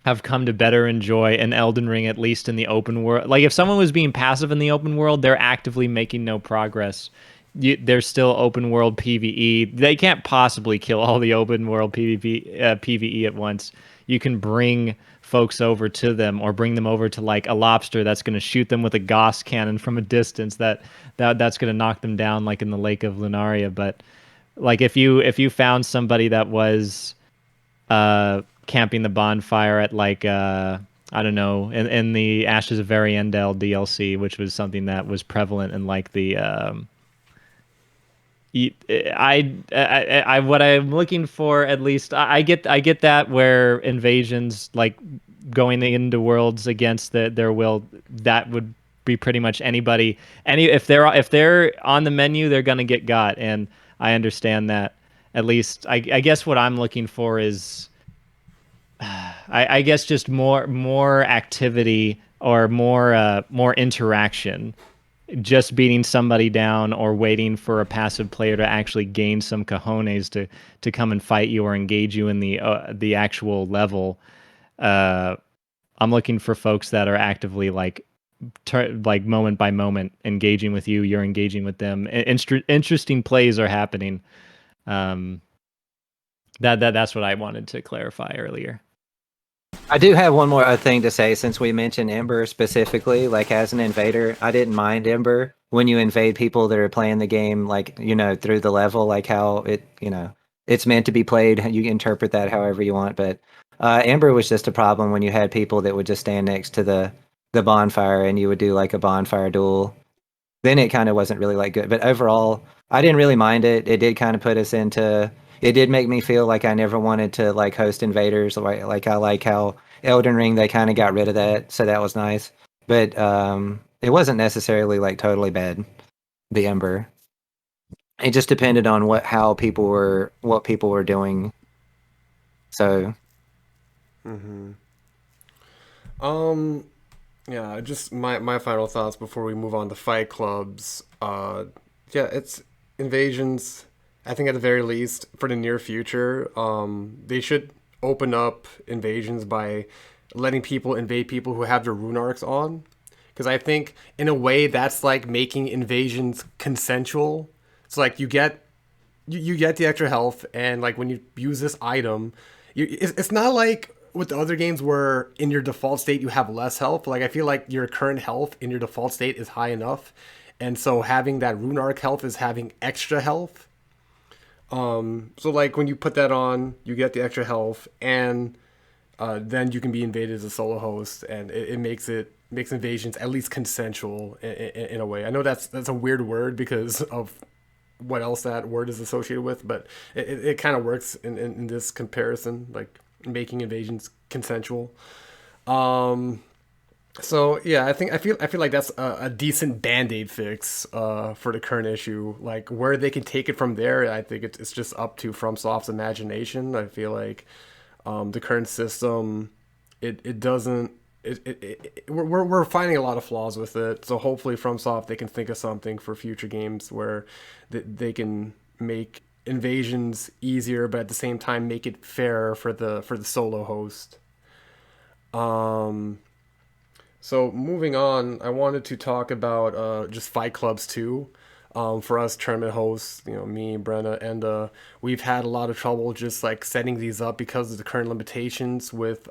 have come to better enjoy in Elden Ring, at least in the open world. Like if someone was being passive in the open world, they're actively making no progress. There's still open world PvE. They can't possibly kill all the open world PvE at once. You can bring folks over to them, or bring them over to like a lobster that's going to shoot them with a Gauss cannon from a distance that's going to knock them down, like in the Lake of Lunaria. But like if you found somebody that was camping the bonfire at like I don't know, in the Ashes of Variendel DLC, which was something that was prevalent in like the what I'm looking for, at least I get that, where invasions like going into worlds against their will, that would be pretty much anybody. If they're on the menu, they're gonna get got, and I understand that. At least I guess what I'm looking for is I guess just more activity, or more interaction. Just beating somebody down or waiting for a passive player to actually gain some cojones to come and fight you or engage you in the actual level. I'm looking for folks that are actively like like moment by moment engaging with you. You're engaging with them. Interesting plays are happening. Um, that's what I wanted to clarify earlier. I do have one more thing to say, since we mentioned Ember specifically. Like as an invader, I didn't mind Ember when you invade people that are playing the game, like, you know, through the level, like how it, you know, it's meant to be played. You interpret that however you want. But Ember was just a problem when you had people that would just stand next to the bonfire and you would do like a bonfire duel. Then it kind of wasn't really like good. But overall, I didn't really mind it. It did kind of put us into. It did make me feel like I never wanted to like host invaders. Like I like how Elden Ring, they kind of got rid of that, so that was nice. But it wasn't necessarily like totally bad. The Ember. It just depended on what people were doing. So Um, yeah, just my final thoughts before we move on to fight clubs. Yeah, it's invasions. I think at the very least, for the near future, they should open up invasions by letting people invade people who have their rune arcs on. Because I think, in a way, that's like making invasions consensual. It's like you get the extra health, and like when you use this item, it's not like with the other games where in your default state you have less health. Like I feel like your current health in your default state is high enough, and so having that rune arc health is having extra health. So like when you put that on, you get the extra health, and then you can be invaded as a solo host, and it makes invasions at least consensual in a way. I know that's a weird word because of what else that word is associated with, but it kind of works in this comparison, like making invasions consensual. So yeah, I feel like that's a decent band-aid fix for the current issue. Like where they can take it from there, I think it's just up to FromSoft's imagination. I feel like the current system, it doesn't. We're finding a lot of flaws with it. So hopefully FromSoft, they can think of something for future games where they can make invasions easier, but at the same time make it fair for the solo host. Um, so moving on, I wanted to talk about just fight clubs too. For us tournament hosts, you know, me, Brena, Enda, we've had a lot of trouble just like setting these up because of the current limitations with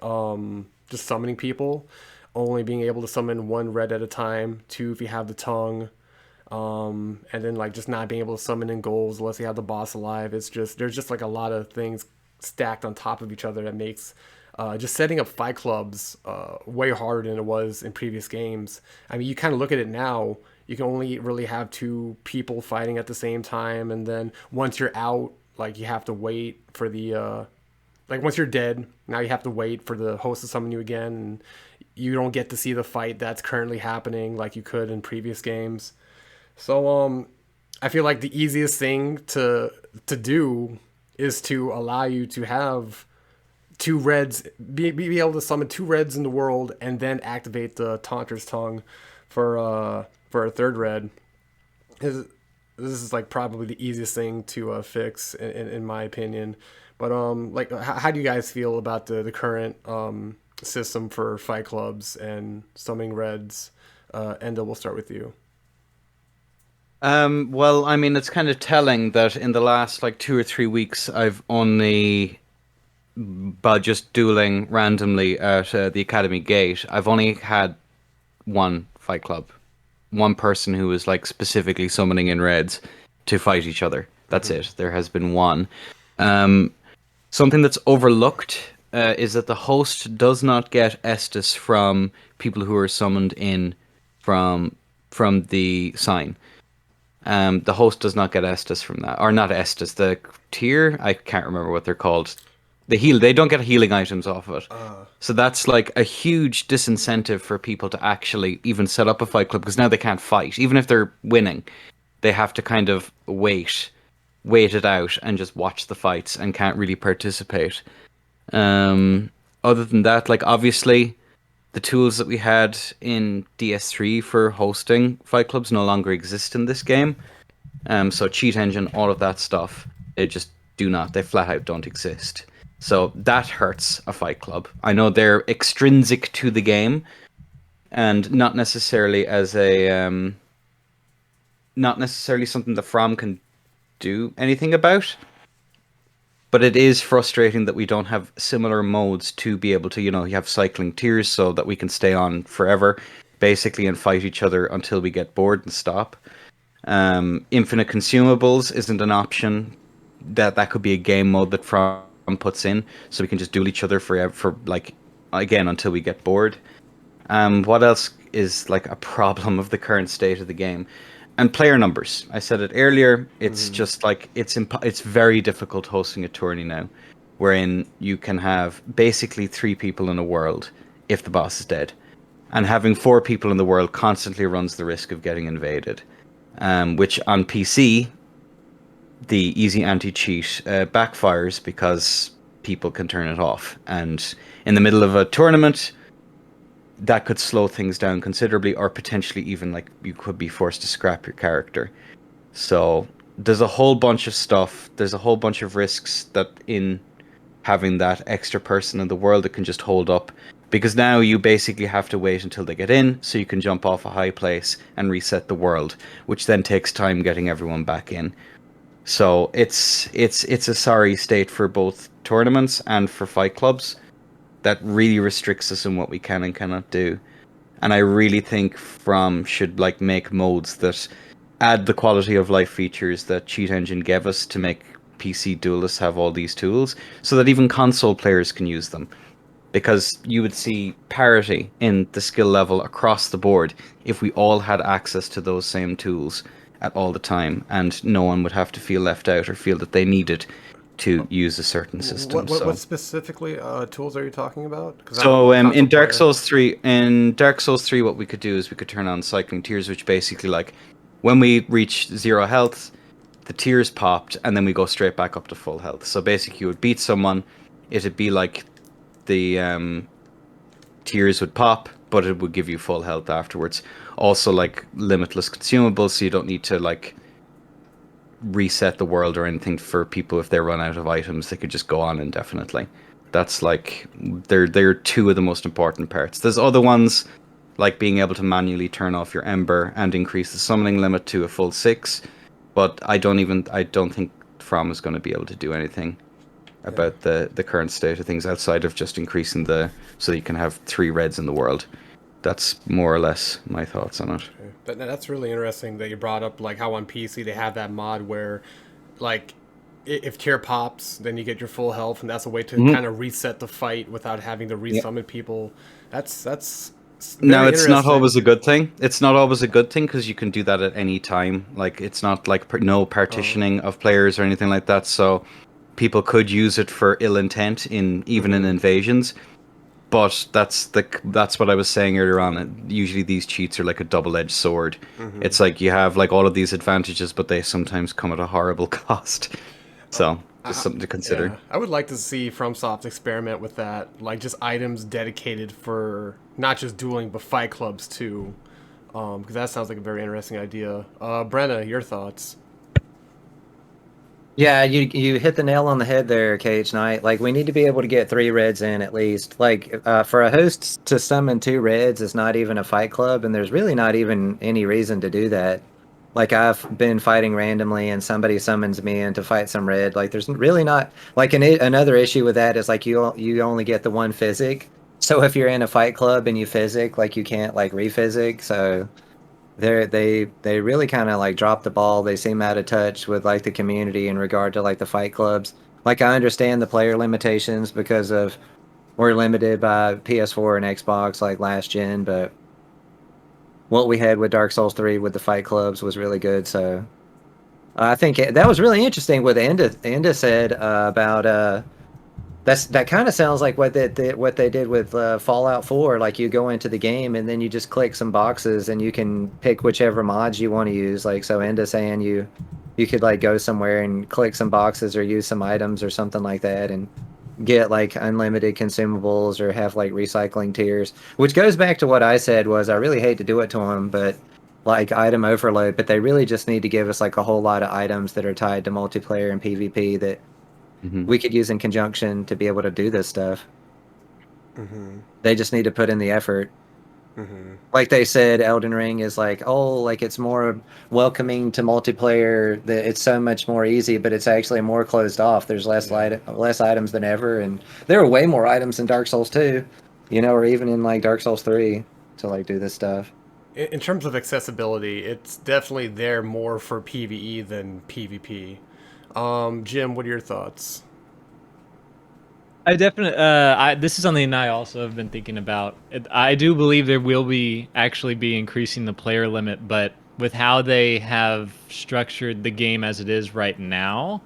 just summoning people. only being able to summon one red at a time, two if you have the tongue, and then like just not being able to summon in goals unless you have the boss alive. It's just there's just like a lot of things stacked on top of each other that makes just setting up fight clubs way harder than it was in previous games. I mean, you kind of look at it now. You can only really have two people fighting at the same time, and then once you're out, like you have to wait for the like once you're dead, now you have to wait for the host to summon you again, and you don't get to see the fight that's currently happening like you could in previous games. So I feel like the easiest thing to do is to allow you to have two reds, be able to summon two reds in the world, and then activate the Taunter's Tongue for a third red. This is like probably the easiest thing to fix in my opinion. But like how do you guys feel about the current system for fight clubs and summoning reds? Enda, we'll start with you. Well, I mean, it's kind of telling that in the last like 2 or 3 weeks, I've only, by just dueling randomly at the Academy Gate, I've only had one fight club, one person who was like specifically summoning in reds to fight each other. That's it. There has been one. Something that's overlooked is that the host does not get Estus from people who are summoned in from the sign. The host does not get Estus from that, or not Estus. The tier, I can't remember what they're called. They don't get healing items off of it. So that's like a huge disincentive for people to actually even set up a fight club, because now they can't fight. Even if they're winning, they have to kind of wait it out and just watch the fights and can't really participate. Other than that, like obviously the tools that we had in DS3 for hosting fight clubs no longer exist in this game. So cheat engine, all of that stuff, they just do not. They flat out don't exist. So that hurts a fight club. I know they're extrinsic to the game, and not necessarily as a not necessarily something the From can do anything about. But it is frustrating that we don't have similar modes to be able to, you have cycling tiers so that we can stay on forever, basically, and fight each other until we get bored and stop. Infinite consumables isn't an option. That could be a game mode that From puts in, so we can just duel each other forever, for like, again, until we get bored. What else is like a problem of the current state of the game? And player numbers. I said it earlier. It's just like it's very difficult hosting a tourney now, wherein you can have basically 3 people in a world if the boss is dead, and having 4 people in the world constantly runs the risk of getting invaded. Which on PC, the easy anti-cheat backfires because people can turn it off, and in the middle of a tournament, that could slow things down considerably, or potentially even like you could be forced to scrap your character. So there's a whole bunch of stuff. There's a whole bunch of risks that in having that extra person in the world that can just hold up, because now you basically have to wait until they get in so you can jump off a high place and reset the world, which then takes time getting everyone back in. So it's a sorry state for both tournaments and for fight clubs. That really restricts us in what we can and cannot do. And I really think From should like make modes that add the quality of life features that Cheat Engine gave us to make PC duelists have all these tools, so that even console players can use them. Because you would see parity in the skill level across the board if we all had access to those same tools at all the time, and no one would have to feel left out or feel that they needed to use a certain system. What specifically tools are you talking about? So in Dark Souls 3, what we could do is we could turn on cycling tiers, which basically like when we reach 0 health, the tiers popped, and then we go straight back up to full health. So basically, you would beat someone, it'd be like the tiers would pop, but it would give you full health afterwards. Also, like limitless consumables, so you don't need to like reset the world or anything for people if they run out of items. They could just go on indefinitely. That's like they're 2 of the most important parts. There's other ones like being able to manually turn off your Ember and increase the summoning limit to a full 6, but I don't think From is going to be able to do anything about the current state of things outside of just increasing so you can have 3 reds in the world. that's more or less my thoughts on it. But that's really interesting that you brought up like how on PC they have that mod where, like, if tier pops, then you get your full health, and that's a way to kind of reset the fight without having to resummon people. That's No, very it's not interesting. always a good thing. It's not always a good thing because you can do that at any time. Like it's not like no partitioning of players or anything like that. So people could use it for ill intent in even in invasions. But that's what I was saying earlier on. Usually these cheats are like a double-edged sword. It's like you have like all of these advantages, but they sometimes come at a horrible cost. So just something to consider. Yeah, I would like to see FromSoft experiment with that, like just items dedicated for not just dueling but fight clubs too, because that sounds like a very interesting idea. Brenna, your thoughts? Yeah, you hit the nail on the head there, khknight. Like we need to be able to get 3 reds in at least. Like for a host to summon 2 reds is not even a fight club, and there's really not even any reason to do that. Like I've been fighting randomly, and somebody summons me in to fight some red. Like there's really not like another issue with that is like you only get the 1 physic. So if you're in a fight club and you physic, like you can't like rephysic. So they really kind of like dropped the ball. They seem out of touch with like the community in regard to like the fight clubs. Like I understand the player limitations because of we're limited by PS4 and Xbox like last gen, but what we had with Dark Souls 3 with the fight clubs was really good. So I think that was really interesting what Enda said about that kind of sounds like what they did with Fallout 4. Like you go into the game and then you just click some boxes and you can pick whichever mods you want to use. Like so, Enda saying you could like go somewhere and click some boxes or use some items or something like that and get like unlimited consumables or have like recycling tiers. Which goes back to what I said was I really hate to do it to them, but like item overload. But they really just need to give us like a whole lot of items that are tied to multiplayer and PvP that we could use in conjunction to be able to do this stuff. They just need to put in the effort. Like they said, Elden Ring is like, oh, like it's more welcoming to multiplayer. That it's so much more easy, but it's actually more closed off. There's less less items than ever, and there are way more items in Dark Souls 2, you know, or even in like Dark Souls 3 to like do this stuff. In terms of accessibility, it's definitely there more for PvE than PvP. Jim, what are your thoughts? I definitely. This is something I also have been thinking about. I do believe there will be actually be increasing the player limit, but with how they have structured the game as it is right now,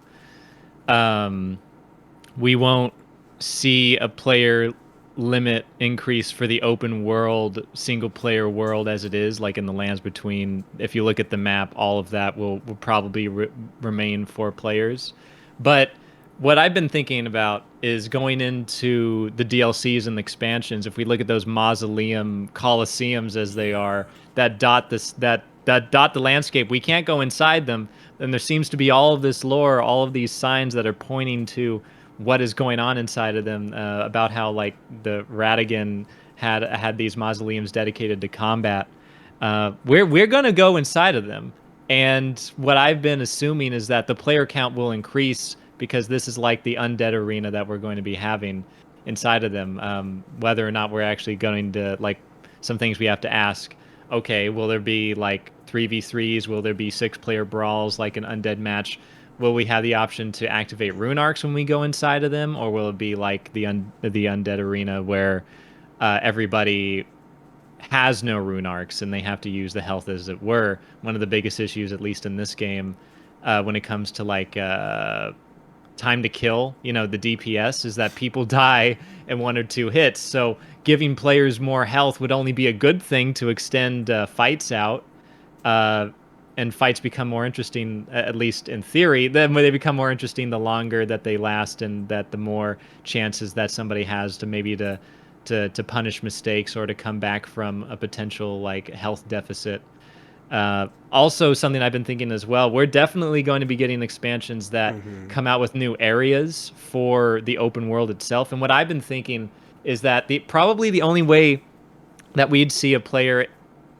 we won't see a player limit increase for the open world single player world as it is, like in the lands between. If you look at the map, all of that will probably remain for players, but what I've been thinking about is going into the DLCs and the expansions. If we look at those mausoleum coliseums as they are, that dot the landscape, we can't go inside them. And there seems to be all of this lore, all of these signs that are pointing to what is going on inside of them, about how like the Radigan had these mausoleums dedicated to combat. We're gonna go inside of them, and what I've been assuming is that the player count will increase because this is like the undead arena that we're going to be having inside of them. Whether or not we're actually going to, like, some things we have to ask. Okay, will there be like 3v3s? Will there be 6-player brawls like an undead match? Will we have the option to activate rune arcs when we go inside of them, or will it be like the undead arena where everybody has no rune arcs and they have to use the health as it were? One of the biggest issues, at least in this game, when it comes to like time to kill, you know, the DPS, is that people die in 1 or 2 hits. So giving players more health would only be a good thing to extend fights out, and fights become more interesting, at least in theory. Then when they become more interesting, the longer that they last, and that the more chances that somebody has to maybe to punish mistakes or to come back from a potential like health deficit. Also, something I've been thinking as well, we're definitely going to be getting expansions that come out with new areas for the open world itself. And what I've been thinking is that probably the only way that we'd see a player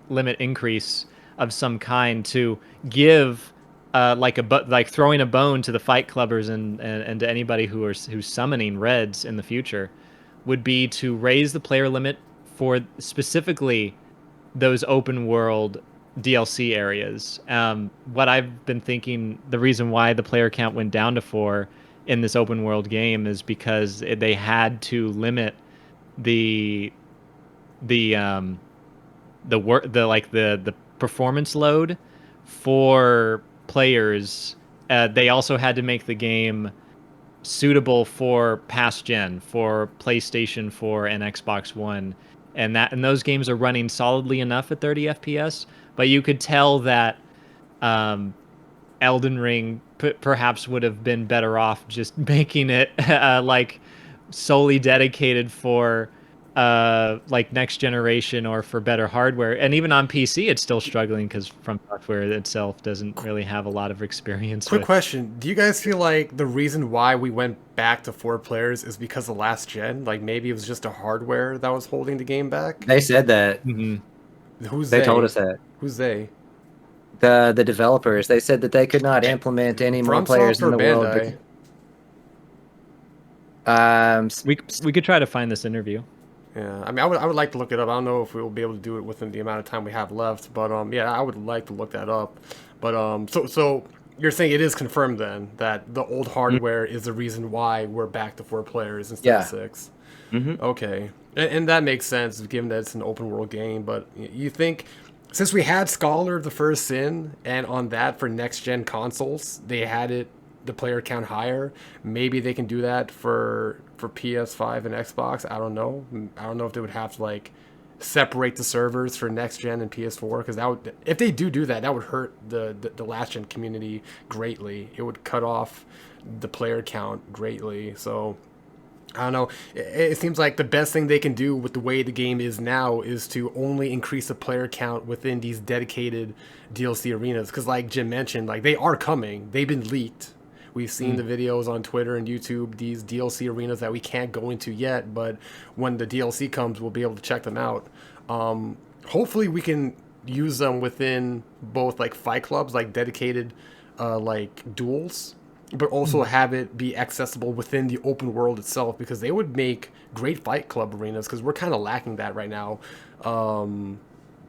limit increase of some kind to give like throwing a bone to the fight clubbers and to anybody who's summoning reds in the future would be to raise the player limit for specifically those open world DLC areas. What I've been thinking, the reason why the player count went down to 4 in this open world game is because they had to limit the the the performance load for players. They also had to make the game suitable for past gen, for PlayStation 4 and Xbox One, and those games are running solidly enough at 30 FPS. But you could tell that um, Elden Ring perhaps would have been better off just making it like solely dedicated for like next generation or for better hardware. And even on PC, it's still struggling because From Software itself doesn't really have a lot of experience Quick with. question: do you guys feel like the reason why we went back to 4 players is because of last gen? Like maybe it was just a hardware that was holding the game back? They said that. Mhm. Who's They they? told us that. Who's they? The developers, they said that they could not implement any more From players in Software, the world. Bandai. We could try to find this interview. Yeah, I mean, I would like to look it up. I don't know if we'll be able to do it within the amount of time we have left, but yeah, I would like to look that up. But so you're saying it is confirmed then that the old hardware is the reason why we're back to 4 players instead Yeah. of 6. Mhm. Okay, and that makes sense given that it's an open world game. But you think since we had Scholar of the First Sin, and on that for next gen consoles, they had it the player count higher. Maybe they can do that for PS5 and Xbox. I don't know. I don't know if they would have to like separate the servers for next gen and PS4 because that would if they do that, that would hurt the last gen community greatly. It would cut off the player count greatly. So I don't know. It seems like the best thing they can do with the way the game is now is to only increase the player count within these dedicated DLC arenas. Because, like Jim mentioned, like they are coming. They've been leaked. We've seen the videos on Twitter and YouTube. These DLC arenas that we can't go into yet, but when the DLC comes, we'll be able to check them out. Hopefully, we can use them within both like fight clubs, like dedicated, like duels, but also have it be accessible within the open world itself because they would make great fight club arenas because we're kind of lacking that right now.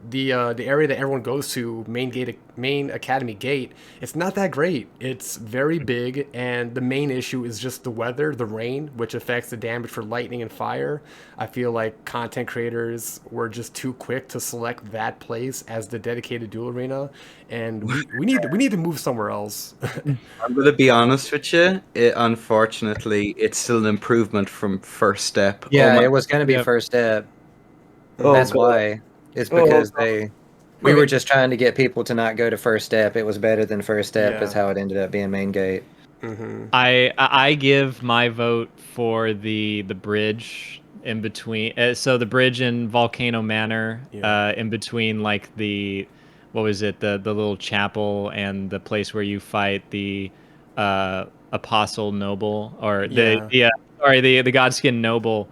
The area that everyone goes to, main academy gate, it's not that great. It's very big, and the main issue is just the weather, the rain, which affects the damage for lightning and fire. I feel like content creators were just too quick to select that place as the dedicated duel arena, and we need to move somewhere else. I'm going to be honest with you. Unfortunately, it's still an improvement from first step. Yeah, Oh my, it was going to be Yep. first step. oh That's God. why. It's Oh, because God. we were just trying to get people to not go to first step. It was better than first step. Is Yeah. how it ended up being main gate. I give my vote for the bridge in between. So the bridge in Volcano Manor, Yeah. in between like the what was it the little chapel and the place where you fight the Apostle Noble or Yeah. the Godskin Noble.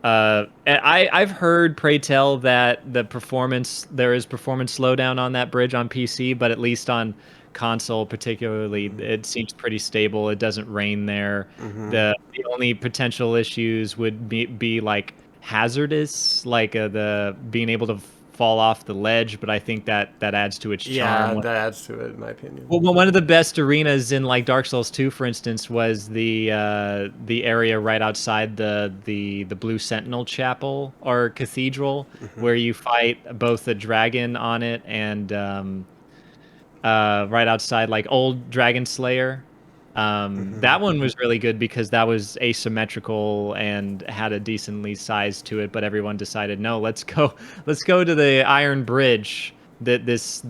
I've heard pray tell that there is performance slowdown on that bridge on PC, but at least on console particularly, it seems pretty stable. It doesn't rain there. The only potential issues would be like hazardous, like the being able to fall off the ledge, but I think that adds to its Yeah, charm. that adds to it, in my opinion. Well, one of the best arenas in like Dark Souls 2, for instance, was the area right outside the Blue Sentinel Chapel or Cathedral, where you fight both the dragon on it and right outside like old Dragon Slayer. That one was really good because that was asymmetrical and had a decently size to it, but everyone decided no, let's go to the Iron Bridge. This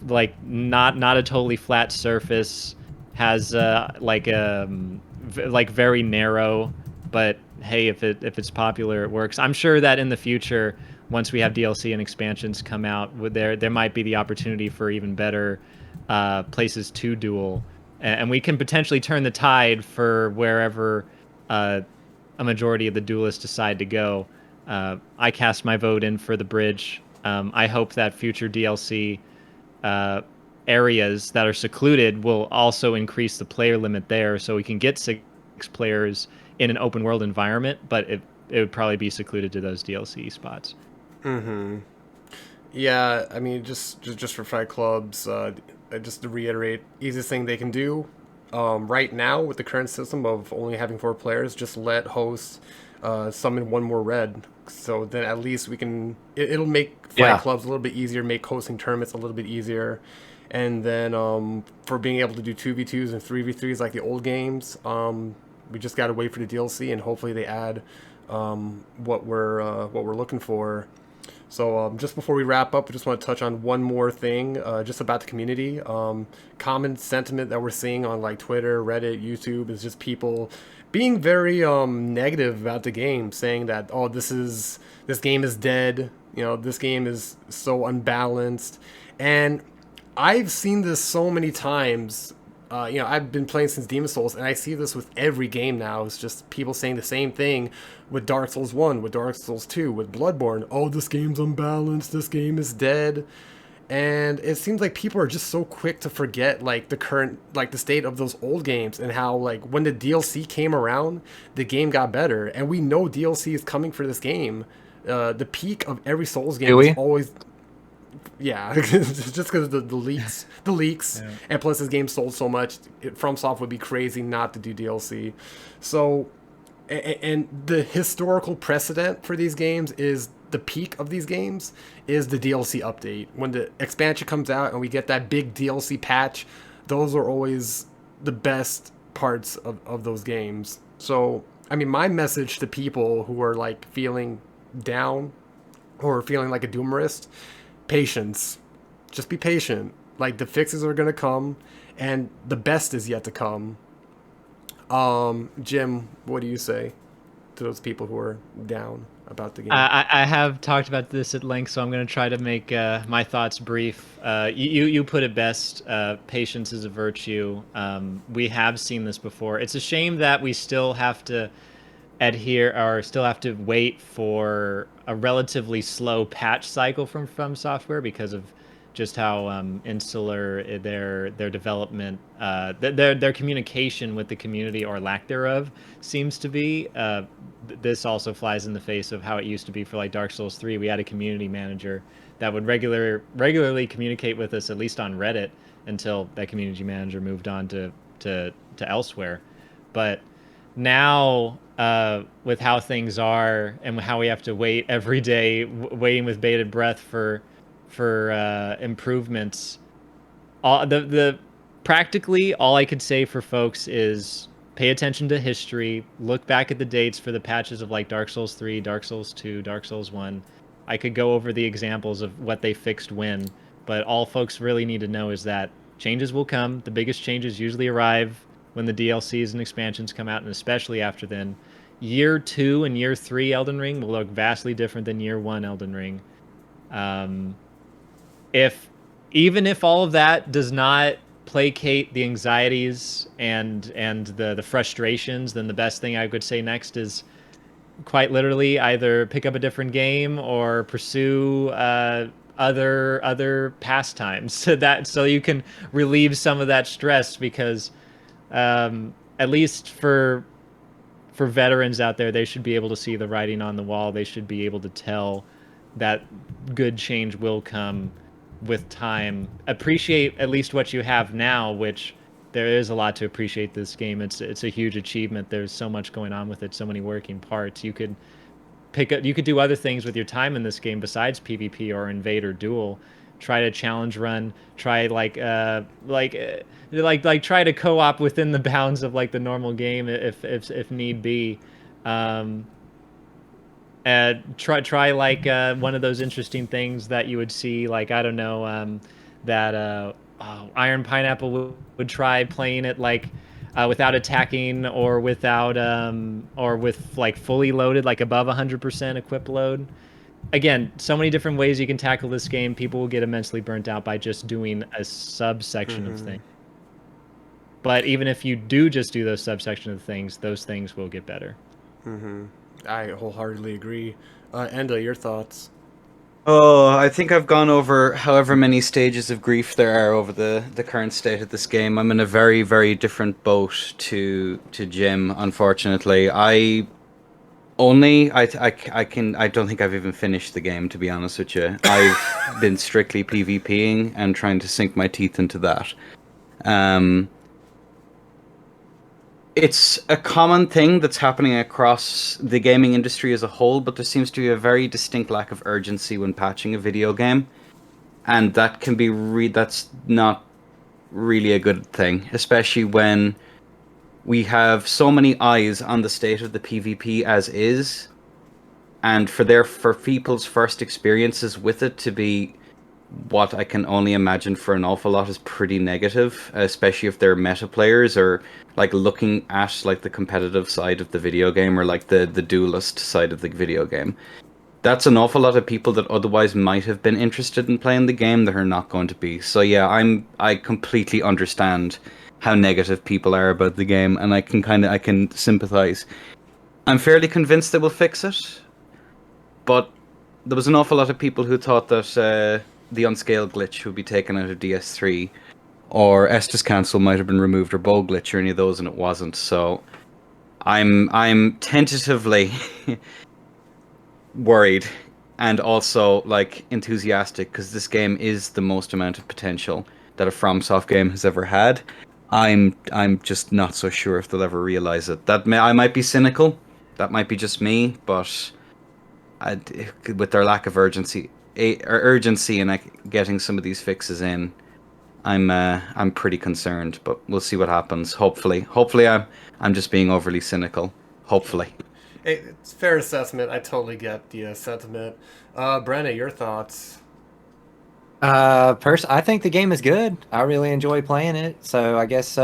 like not a totally flat surface, has like very narrow, but hey, if it's popular, it works. I'm sure that in the future, once we have DLC and expansions come out, there might be the opportunity for even better places to duel, and we can potentially turn the tide for wherever a majority of the duelists decide to go. I cast my vote in for the bridge. I hope that future DLC uh, areas that are secluded will also increase the player limit there, so we can get 6 players in an open world environment. But it would probably be secluded to those DLC spots. Yeah, I mean, just for Fight Clubs, just to reiterate, easiest thing they can do right now with the current system of only having 4 players, just let hosts summon one more red. So then at least we can. It'll make Fight Yeah. Clubs a little bit easier, make hosting tournaments a little bit easier, and then for being able to do 2v2s and 3v3s like the old games, we just gotta wait for the DLC and hopefully they add what we're looking for. So just before we wrap up, I just want to touch on one more thing, just about the community. Common sentiment that we're seeing on like Twitter, Reddit, YouTube is just people being very negative about the game, saying that this game is dead. You know, this game is so unbalanced, and I've seen this so many times. I've been playing since Demon Souls, and I see this with every game now. It's just people saying the same thing with Dark Souls 1, with Dark Souls 2, with Bloodborne. Oh, this game's unbalanced. This game is dead. And it seems like people are just so quick to forget like the state of those old games and how like when the DLC came around, the game got better. And we know DLC is coming for this game. The peak of every Souls game is always yeah, just because the leaks, Yeah. and plus this game sold so much, FromSoft would be crazy not to do DLC. So, and the historical precedent for these games is the peak of these games is the DLC update. When the expansion comes out and we get that big DLC patch, those are always the best parts of those games. So, I mean, my message to people who are like feeling down or feeling like a doomerist, patience. Just be patient. Like the fixes are gonna come, and the best is yet to come. Jim, what do you say to those people who are down about the game? I have talked about this at length, so I'm going to try to make my thoughts brief. You put it best. Patience is a virtue. We have seen this before. It's a shame that we still have to adhere or still have to wait for a relatively slow patch cycle from software because of just how insular their development, their communication with the community or lack thereof seems to be. This also flies in the face of how it used to be for like Dark Souls 3. We had a community manager that would regularly communicate with us, at least on Reddit, until that community manager moved on to elsewhere. But now, with how things are and how we have to wait every day, waiting with bated breath for improvements, the practically all I could say for folks is pay attention to history, look back at the dates for the patches of like Dark Souls 3, Dark Souls 2, Dark Souls 1. I could go over the examples of what they fixed when, but all folks really need to know is that changes will come. The biggest changes usually arrive when the DLCs and expansions come out, and especially after then. Year 2 and Year 3 Elden Ring will look vastly different than Year 1 Elden Ring. Even if all of that does not placate the anxieties and the frustrations, then the best thing I could say next is quite literally either pick up a different game or pursue other pastimes so you can relieve some of that stress, because at least for veterans out there, they should be able to see the writing on the wall. They should be able to tell that good change will come with time. Appreciate at least what you have now, which there is a lot to appreciate this game. It's a huge achievement. There's so much going on with it, so many working parts. You could do other things with your time in this game besides PvP or invade or duel. Try to challenge run. Try try to co-op within the bounds of like the normal game if need be. Try like one of those interesting things that you would see, like I don't know, that Iron Pineapple would try playing it like without attacking or without or with like fully loaded, like above 100% equip load. Again, so many different ways you can tackle this game. People will get immensely burnt out by just doing a subsection of things. But even if you do just do those subsection of things, those things will get better. I wholeheartedly agree. Enda, your thoughts? Oh, I think I've gone over however many stages of grief there are over the current state of this game. I'm in a very, very different boat to Jim, unfortunately. Only I don't think I've even finished the game, to be honest with you. I've been strictly PvPing and trying to sink my teeth into that. Um, it's a common thing that's happening across the gaming industry as a whole, but there seems to be a very distinct lack of urgency when patching a video game, and that can be that's not really a good thing, especially when we have so many eyes on the state of the PvP as is, and for people's first experiences with it to be what I can only imagine for an awful lot is pretty negative, especially if they're meta players or like looking at like the competitive side of the video game or like the duelist side of the video game. That's an awful lot of people that otherwise might have been interested in playing the game that are not going to be. So yeah, I completely understand how negative people are about the game, and I can sympathize. I'm fairly convinced they will fix it, but there was an awful lot of people who thought that the unscale glitch would be taken out of DS3, or Estes cancel might have been removed, or bow glitch, or any of those, and it wasn't. So I'm tentatively worried, and also like enthusiastic because this game is the most amount of potential that a FromSoft game has ever had. I'm just not so sure if they'll ever realize it. I might be cynical. That might be just me, but I, with their lack of urgency in like, getting some of these fixes in, I'm pretty concerned. But we'll see what happens. Hopefully I'm just being overly cynical. Hopefully. Hey, it's a fair assessment. I totally get the sentiment. Brena, your thoughts? I think the game is good. I really enjoy playing it. So I guess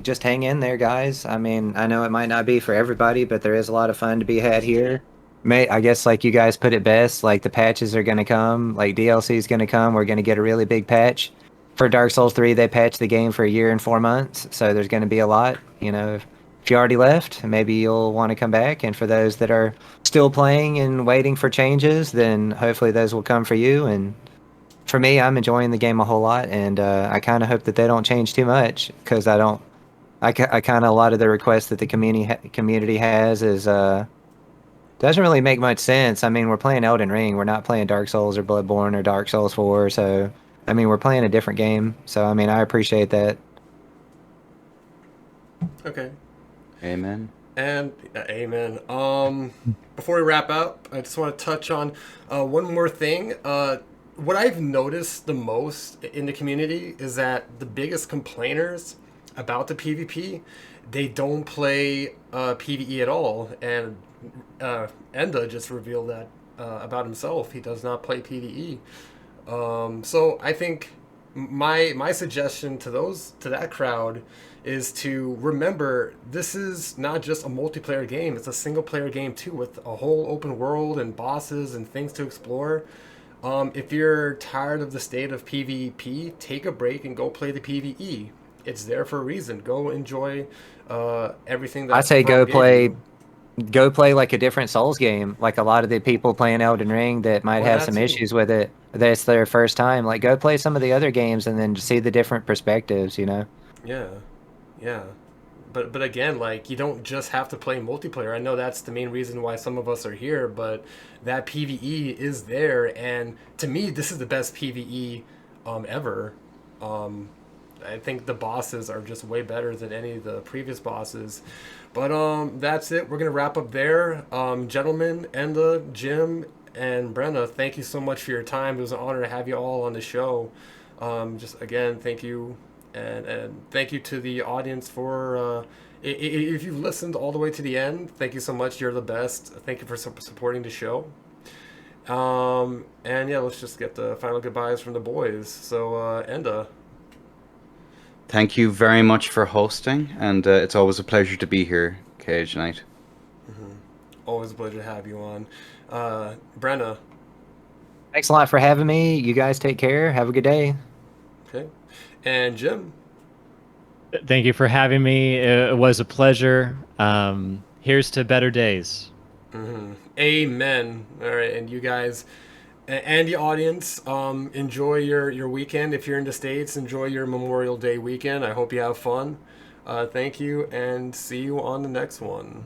just hang in there, guys. I mean, I know it might not be for everybody, but there is a lot of fun to be had here. I guess like you guys put it best, like the patches are gonna come, like DLC is gonna come. We're gonna get a really big patch. For Dark Souls 3, they patched the game for a year and 4 months, so there's gonna be a lot. You know, if you already left, maybe you'll want to come back. And for those that are still playing and waiting for changes, then hopefully those will come for you. And for me, I'm enjoying the game a whole lot, and I kind of hope that they don't change too much because I don't. I kind of a lot of the requests that the community has is doesn't really make much sense. I mean, we're playing Elden Ring, we're not playing Dark Souls or Bloodborne or Dark Souls 4, so I mean, we're playing a different game. So I mean, I appreciate that. Okay. Amen. And amen. Before we wrap up, I just want to touch on one more thing. What I've noticed the most in the community is that the biggest complainers about the PvP, they don't play PvE at all. And Enda just revealed that about himself. He does not play PvE. So I think my suggestion to that crowd is to remember this is not just a multiplayer game, it's a single player game too, with a whole open world and bosses and things to explore. If you're tired of the state of PvP, take a break and go play the PvE. It's there for a reason. Go enjoy everything that I say From gave you. go play like a different Souls game. Like a lot of the people playing Elden Ring that might Or have that some too. issues with it. That's their first time. Like go play some of the other games and then see the different perspectives. You know. Yeah, yeah. But again, like you don't just have to play multiplayer. I know that's the main reason why some of us are here, but that PvE is there, and to me, this is the best PvE ever. Um, I think the bosses are just way better than any of the previous bosses. But that's it. We're gonna wrap up there, gentlemen. Enda, Jim, and Brenna, thank you so much for your time. It was an honor to have you all on the show. Just again, thank you, and thank you to the audience for. If you've listened all the way to the end, thank you so much. You're the best. Thank you for supporting the show. And yeah, let's just get the final goodbyes from the boys. So, Enda. Thank you very much for hosting, and it's always a pleasure to be here, khknight. Always a pleasure to have you on. Brenna. Thanks a lot for having me. You guys take care. Have a good day. Okay. And Jim. Thank you for having me. It was a pleasure. Here's to better days. Amen. All right. And you guys and the audience, enjoy your weekend. If you're in the States, enjoy your Memorial Day weekend. I hope you have fun. Thank you, and see you on the next one.